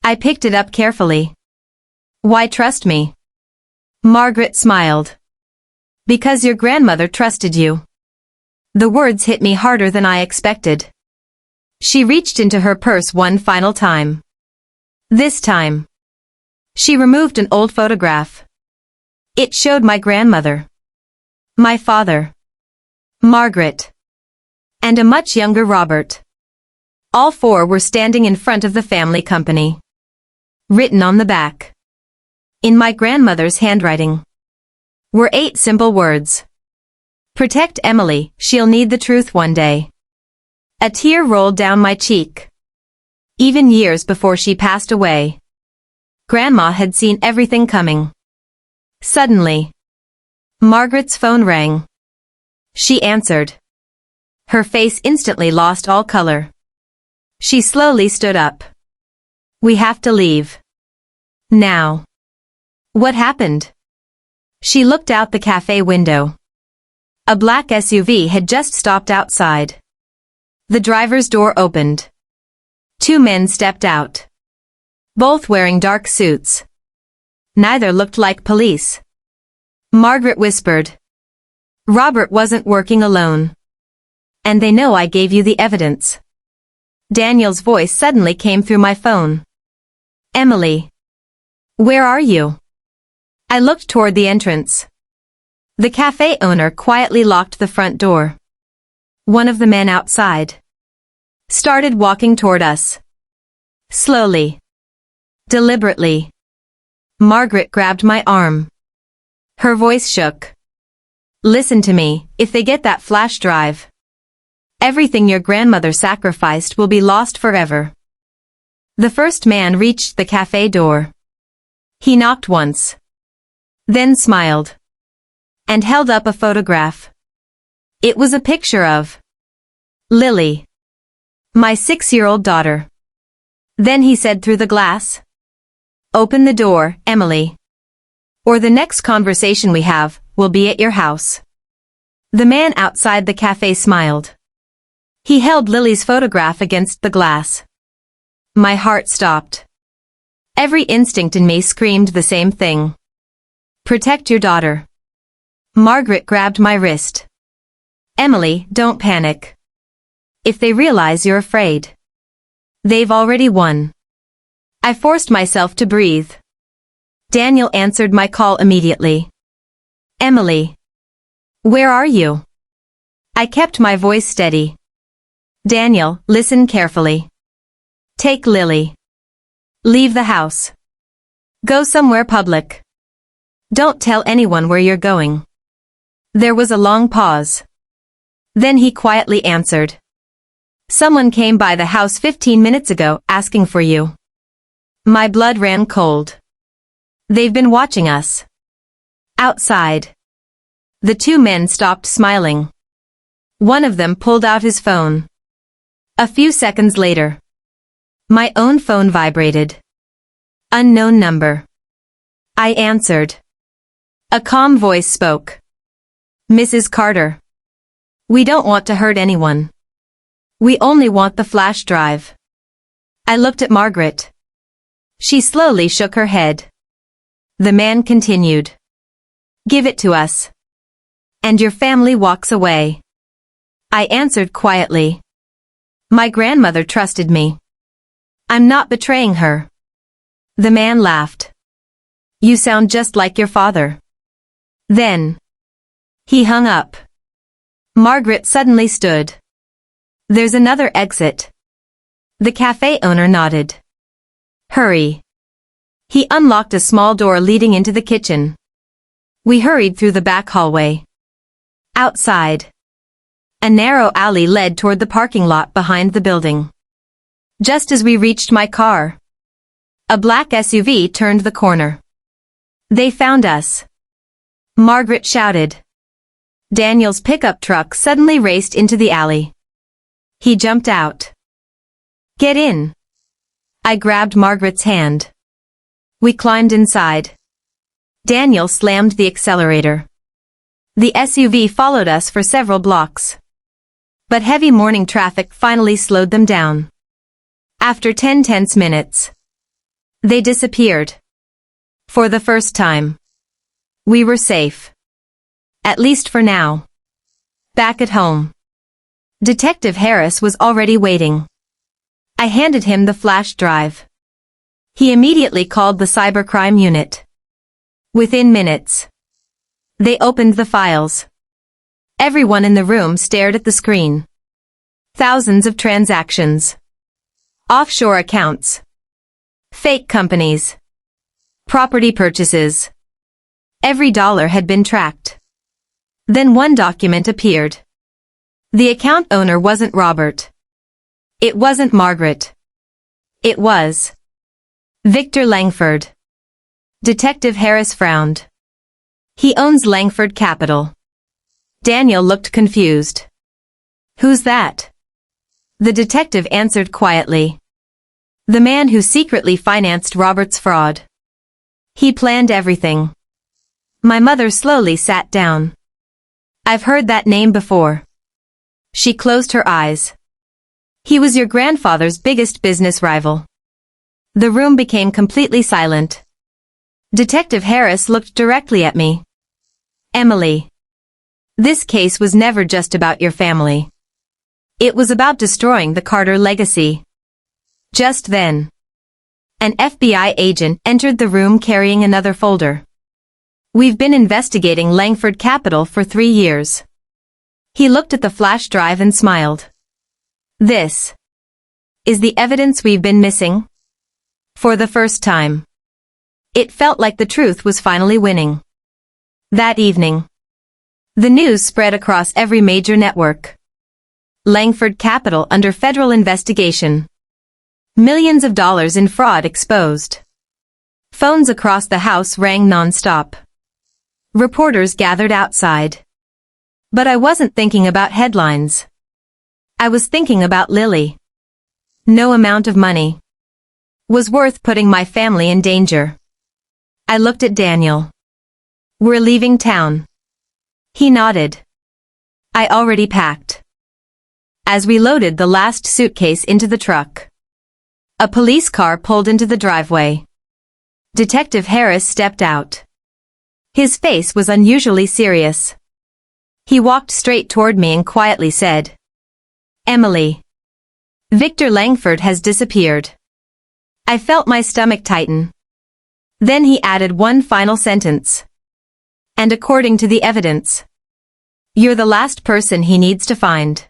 I picked it up carefully. Why trust me? Margaret smiled. Because your grandmother trusted you. The words hit me harder than I expected. She reached into her purse one final time. This time, she removed an old photograph. It showed my grandmother, my father, Margaret, and a much younger Robert. All four were standing in front of the family company. Written on the back, in my grandmother's handwriting, were 8 simple words. Protect Emily, she'll need the truth one day. A tear rolled down my cheek. Even years before she passed away, Grandma had seen everything coming. Suddenly, Margaret's phone rang. She answered. Her face instantly lost all color. She slowly stood up. We have to leave. Now. What happened? She looked out the cafe window. A black SUV had just stopped outside. The driver's door opened. Two men stepped out. Both wearing dark suits. Neither looked like police. Margaret whispered. Robert wasn't working alone. And they know I gave you the evidence. Daniel's voice suddenly came through my phone. Emily. Where are you? I looked toward the entrance. The cafe owner quietly locked the front door. One of the men outside started walking toward us. Slowly. Deliberately. Margaret grabbed my arm. Her voice shook. Listen to me, if they get that flash drive, everything your grandmother sacrificed will be lost forever. The first man reached the cafe door. He knocked once. Then smiled. And held up a photograph. It was a picture of Lily. My 6-year-old daughter. Then he said through the glass, Open the door, Emily. Or the next conversation we have will be at your house. The man outside the cafe smiled. He held Lily's photograph against the glass. My heart stopped. Every instinct in me screamed the same thing. Protect your daughter. Margaret grabbed my wrist. Emily, don't panic. If they realize you're afraid, they've already won. I forced myself to breathe. Daniel answered my call immediately. Emily. Where are you? I kept my voice steady. Daniel, listen carefully. Take Lily. Leave the house. Go somewhere public. Don't tell anyone where you're going. There was a long pause. Then he quietly answered. Someone came by the house 15 minutes ago asking for you. My blood ran cold. They've been watching us. Outside. The two men stopped smiling. One of them pulled out his phone. A few seconds later, my own phone vibrated. Unknown number. I answered. A calm voice spoke. Mrs. Carter. We don't want to hurt anyone. We only want the flash drive. I looked at Margaret. She slowly shook her head. The man continued. Give it to us. And your family walks away. I answered quietly. My grandmother trusted me. I'm not betraying her. The man laughed. You sound just like your father. Then he hung up. Margaret suddenly stood. There's another exit. The cafe owner nodded. Hurry. He unlocked a small door leading into the kitchen. We hurried through the back hallway. Outside. A narrow alley led toward the parking lot behind the building. Just as we reached my car, a black SUV turned the corner. They found us. Margaret shouted. Daniel's pickup truck suddenly raced into the alley. He jumped out. Get in. I grabbed Margaret's hand. We climbed inside. Daniel slammed the accelerator. The SUV followed us for several blocks. But heavy morning traffic finally slowed them down. After 10 tense minutes, they disappeared. For the first time, we were safe. At least for now. Back at home, Detective Harris was already waiting. I handed him the flash drive. He immediately called the cybercrime unit. Within minutes, they opened the files. Everyone in the room stared at the screen. Thousands of transactions. Offshore accounts. Fake companies. Property purchases. Every dollar had been tracked. Then one document appeared. The account owner wasn't Robert. It wasn't Margaret. It was Victor Langford. Detective Harris frowned. He owns Langford Capital. Daniel looked confused. Who's that? The detective answered quietly. The man who secretly financed Robert's fraud. He planned everything. My mother slowly sat down. I've heard that name before. She closed her eyes. He was your grandfather's biggest business rival. The room became completely silent. Detective Harris looked directly at me. Emily. This case was never just about your family. It was about destroying the Carter legacy. Just then, an FBI agent entered the room carrying another folder. We've been investigating Langford Capital for 3 years. He looked at the flash drive and smiled. This is the evidence we've been missing. For the first time, it felt like the truth was finally winning. That evening, the news spread across every major network. Langford Capital under federal investigation. Millions of dollars in fraud exposed. Phones across the house rang non-stop. Reporters gathered outside. But I wasn't thinking about headlines. I was thinking about Lily. No amount of money was worth putting my family in danger. I looked at Daniel. We're leaving town. He nodded. I already packed. As we loaded the last suitcase into the truck, a police car pulled into the driveway. Detective Harris stepped out. His face was unusually serious. He walked straight toward me and quietly said, Emily. Victor Langford has disappeared. I felt my stomach tighten. Then he added one final sentence. And according to the evidence, you're the last person he needs to find.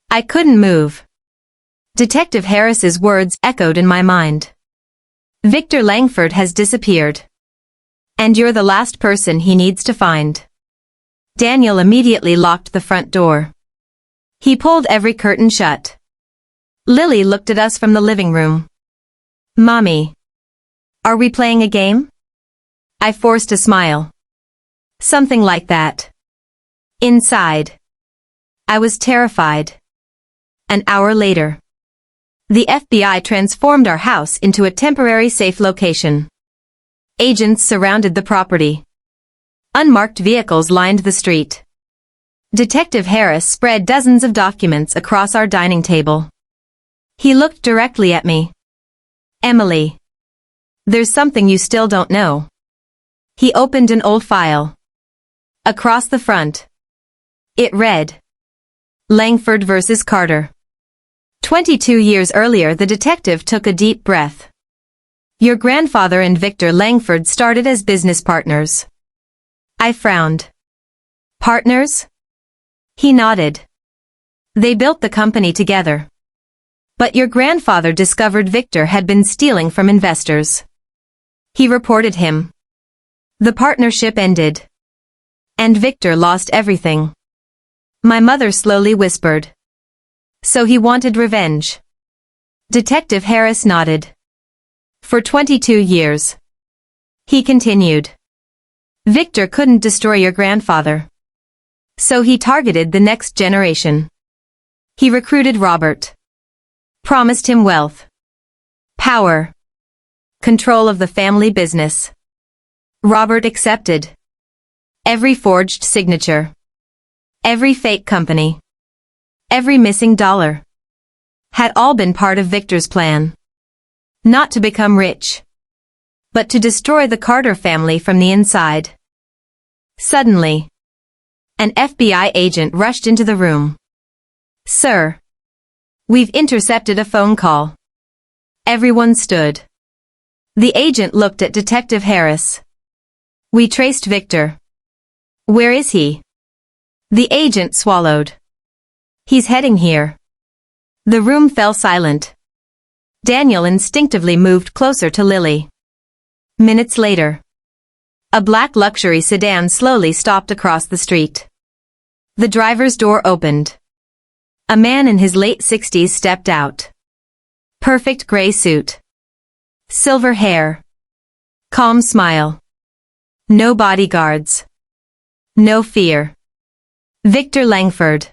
I couldn't move. Detective Harris's words echoed in my mind. Victor Langford has disappeared. And you're the last person he needs to find. Daniel immediately locked the front door. He pulled every curtain shut. Lily looked at us from the living room. Mommy. Are we playing a game? I forced a smile. Something like that. Inside, I was terrified. An hour later, the FBI transformed our house into a temporary safe location. Agents surrounded the property. Unmarked vehicles lined the street. Detective Harris spread dozens of documents across our dining table. He looked directly at me. Emily. There's something you still don't know. He opened an old file. Across the front, it read, Langford versus Carter. 22 years earlier, the detective took a deep breath. Your grandfather and Victor Langford started as business partners. I frowned. Partners? He nodded. They built the company together. But your grandfather discovered Victor had been stealing from investors. He reported him. The partnership ended. And Victor lost everything. My mother slowly whispered. So he wanted revenge. Detective Harris nodded. For 22 years. He continued. Victor couldn't destroy your grandfather. So he targeted the next generation. He recruited Robert. Promised him wealth. Power. Control of the family business. Robert accepted. Every forged signature. Every fake company. Every missing dollar. Had all been part of Victor's plan. Not to become rich. But to destroy the Carter family from the inside. Suddenly, an FBI agent rushed into the room. Sir. We've intercepted a phone call. Everyone stood. The agent looked at Detective Harris. We traced Victor. Where is he? The agent swallowed. He's heading here. The room fell silent. Daniel instinctively moved closer to Lily. Minutes later, a black luxury sedan slowly stopped across the street. The driver's door opened. A man in his late 60s stepped out. Perfect gray suit. Silver hair. Calm smile. No bodyguards. No fear. Victor Langford.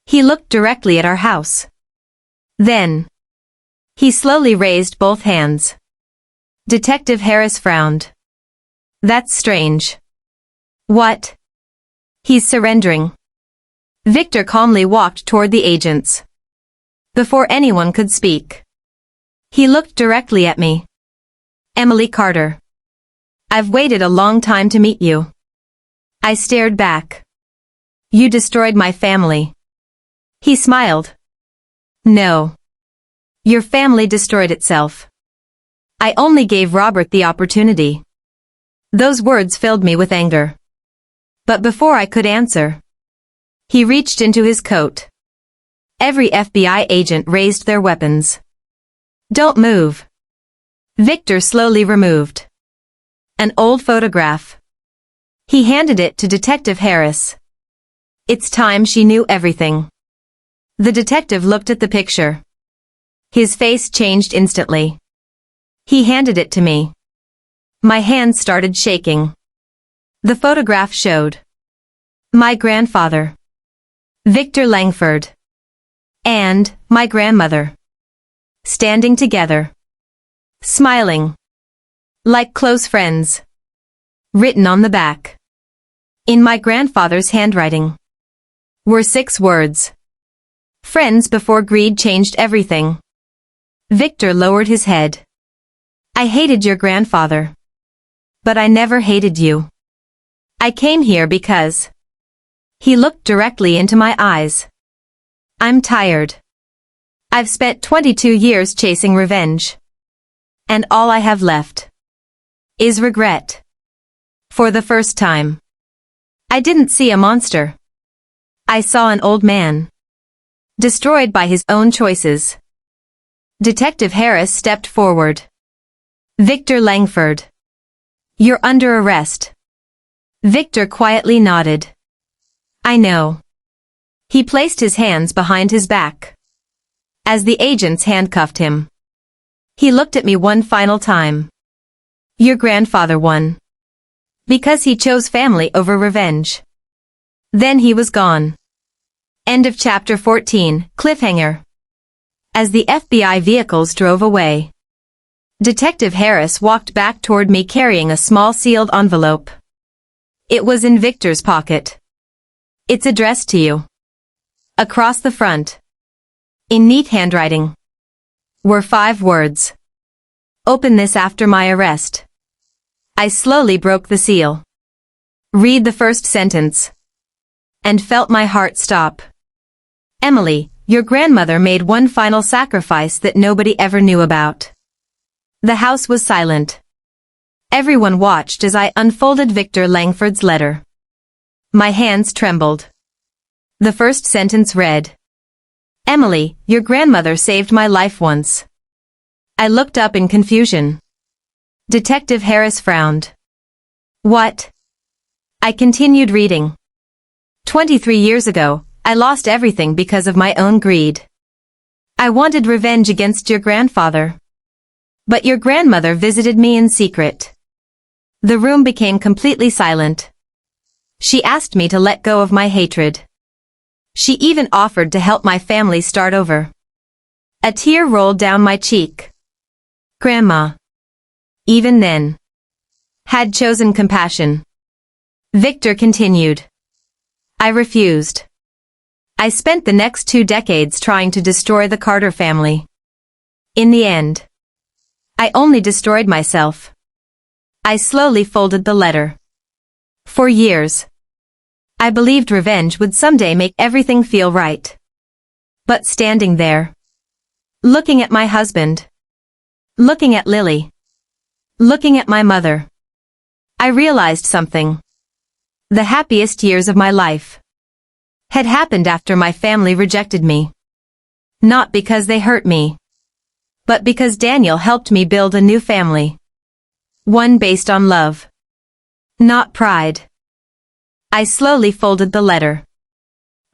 He looked directly at our house. Then, he slowly raised both hands. Detective Harris frowned. That's strange. What? He's surrendering. Victor calmly walked toward the agents. Before anyone could speak, he looked directly at me. Emily Carter. I've waited a long time to meet you. I stared back. You destroyed my family. He smiled. No. Your family destroyed itself. I only gave Robert the opportunity. Those words filled me with anger. But before I could answer, he reached into his coat. Every FBI agent raised their weapons. Don't move. Victor slowly removed an old photograph. He handed it to Detective Harris. It's time she knew everything. The detective looked at the picture. His face changed instantly. He handed it to me. My hands started shaking. The photograph showed my grandfather, Victor Langford, and my grandmother, standing together, smiling, like close friends. Written on the back, in my grandfather's handwriting, were 6 words. Friends before greed changed everything. Victor lowered his head. I hated your grandfather. But I never hated you. I came here because... He looked directly into my eyes. I'm tired. I've spent 22 years chasing revenge. And all I have left is regret. For the first time, I didn't see a monster. I saw an old man, destroyed by his own choices. Detective Harris stepped forward. Victor Langford. You're under arrest. Victor quietly nodded. I know. He placed his hands behind his back. As the agents handcuffed him, he looked at me one final time. Your grandfather won. Because he chose family over revenge. Then he was gone. End of chapter 14, cliffhanger. As the FBI vehicles drove away, Detective Harris walked back toward me carrying a small sealed envelope. It was in Victor's pocket. It's addressed to you. Across the front, in neat handwriting, were 5 words. Open this after my arrest. I slowly broke the seal. Read the first sentence. And felt my heart stop. Emily, your grandmother made one final sacrifice that nobody ever knew about. The house was silent. Everyone watched as I unfolded Victor Langford's letter. My hands trembled. The first sentence read, Emily, your grandmother saved my life once. I looked up in confusion. Detective Harris frowned. What? I continued reading. 23 years ago, I lost everything because of my own greed. I wanted revenge against your grandfather. But your grandmother visited me in secret. The room became completely silent. She asked me to let go of my hatred. She even offered to help my family start over. A tear rolled down my cheek. Grandma, even then, had chosen compassion. Victor continued. I refused. I spent the next 2 decades trying to destroy the Carter family. In the end, I only destroyed myself. I slowly folded the letter. For years, I believed revenge would someday make everything feel right. But standing there, looking at my husband, looking at Lily, looking at my mother, I realized something. The happiest years of my life had happened after my family rejected me. Not because they hurt me, but because Daniel helped me build a new family. One based on love, not pride. I slowly folded the letter.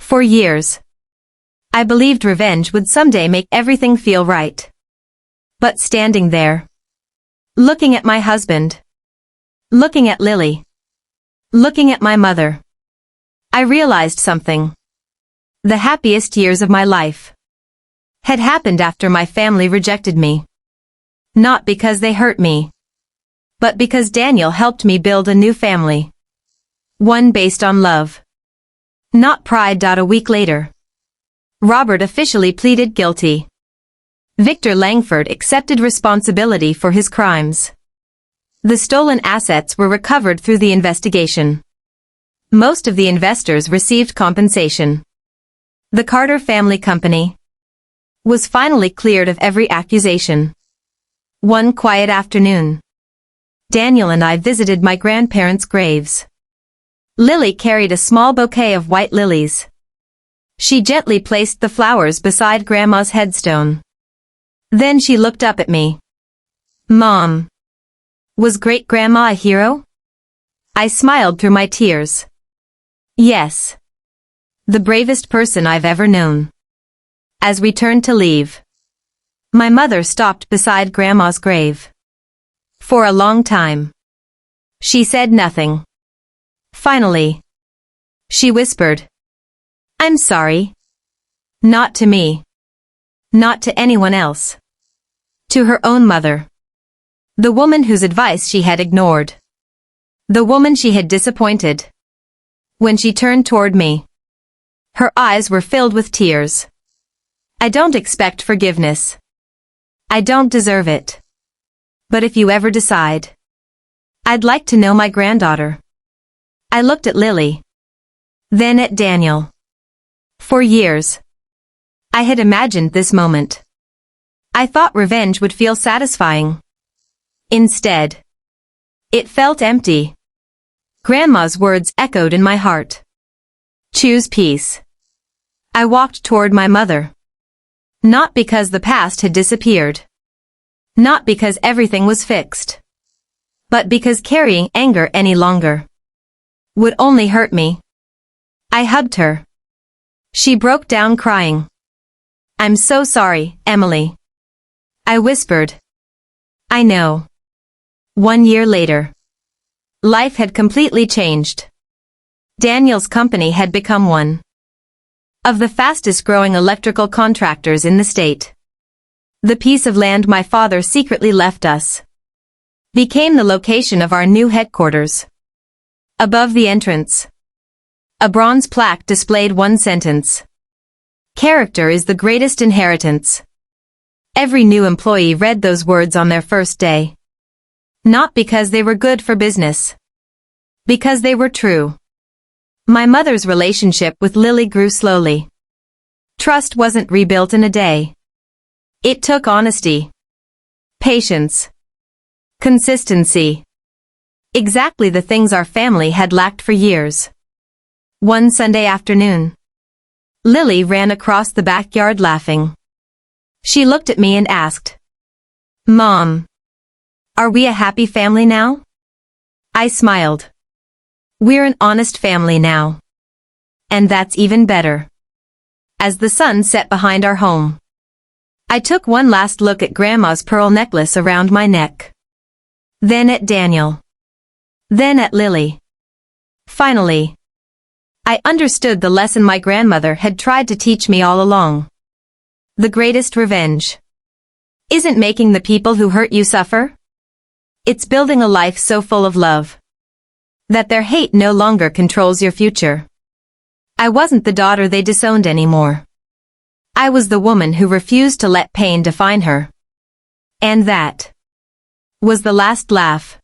For years, I believed revenge would someday make everything feel right. But standing there, looking at my husband, looking at Lily, looking at my mother, I realized something. The happiest years of my life had happened after my family rejected me. Not because they hurt me, but because Daniel helped me build a new family. One based on love. Not pride. A week later, Robert officially pleaded guilty. Victor Langford accepted responsibility for his crimes. The stolen assets were recovered through the investigation. Most of the investors received compensation. The Carter family company was finally cleared of every accusation. One quiet afternoon, Daniel and I visited my grandparents' graves. Lily carried a small bouquet of white lilies. She gently placed the flowers beside Grandma's headstone. Then she looked up at me. "Mom, was Great-Grandma a hero?" I smiled through my tears. "Yes. The bravest person I've ever known." As we turned to leave, my mother stopped beside Grandma's grave. For a long time, she said nothing. Finally, she whispered, "I'm sorry." Not to me. Not to anyone else. To her own mother. The woman whose advice she had ignored. The woman she had disappointed. When she turned toward me, her eyes were filled with tears. "I don't expect forgiveness. I don't deserve it. But if you ever decide, I'd like to know my granddaughter." I looked at Lily. Then at Daniel. For years, I had imagined this moment. I thought revenge would feel satisfying. Instead, it felt empty. Grandma's words echoed in my heart. Choose peace. I walked toward my mother. Not because the past had disappeared. Not because everything was fixed. But because carrying anger any longer would only hurt me. I hugged her. She broke down crying. "I'm so sorry, Emily." I whispered. "I know." 1 year later, life had completely changed. Daniel's company had become one of the fastest-growing electrical contractors in the state. The piece of land my father secretly left us became the location of our new headquarters. Above the entrance, a bronze plaque displayed one sentence. "Character is the greatest inheritance." Every new employee read those words on their first day. Not because they were good for business. Because they were true. My mother's relationship with Lily grew slowly. Trust wasn't rebuilt in a day. It took honesty, patience, consistency. Exactly the things our family had lacked for years. One Sunday afternoon, Lily ran across the backyard laughing. She looked at me and asked, "Mom, are we a happy family now?" I smiled. "We're an honest family now. And that's even better." As the sun set behind our home, I took one last look at Grandma's pearl necklace around my neck. Then at Daniel. Then at Lily. Finally, I understood the lesson my grandmother had tried to teach me all along. The greatest revenge isn't making the people who hurt you suffer. It's building a life so full of love that their hate no longer controls your future. I wasn't the daughter they disowned anymore. I was the woman who refused to let pain define her. And that was the last laugh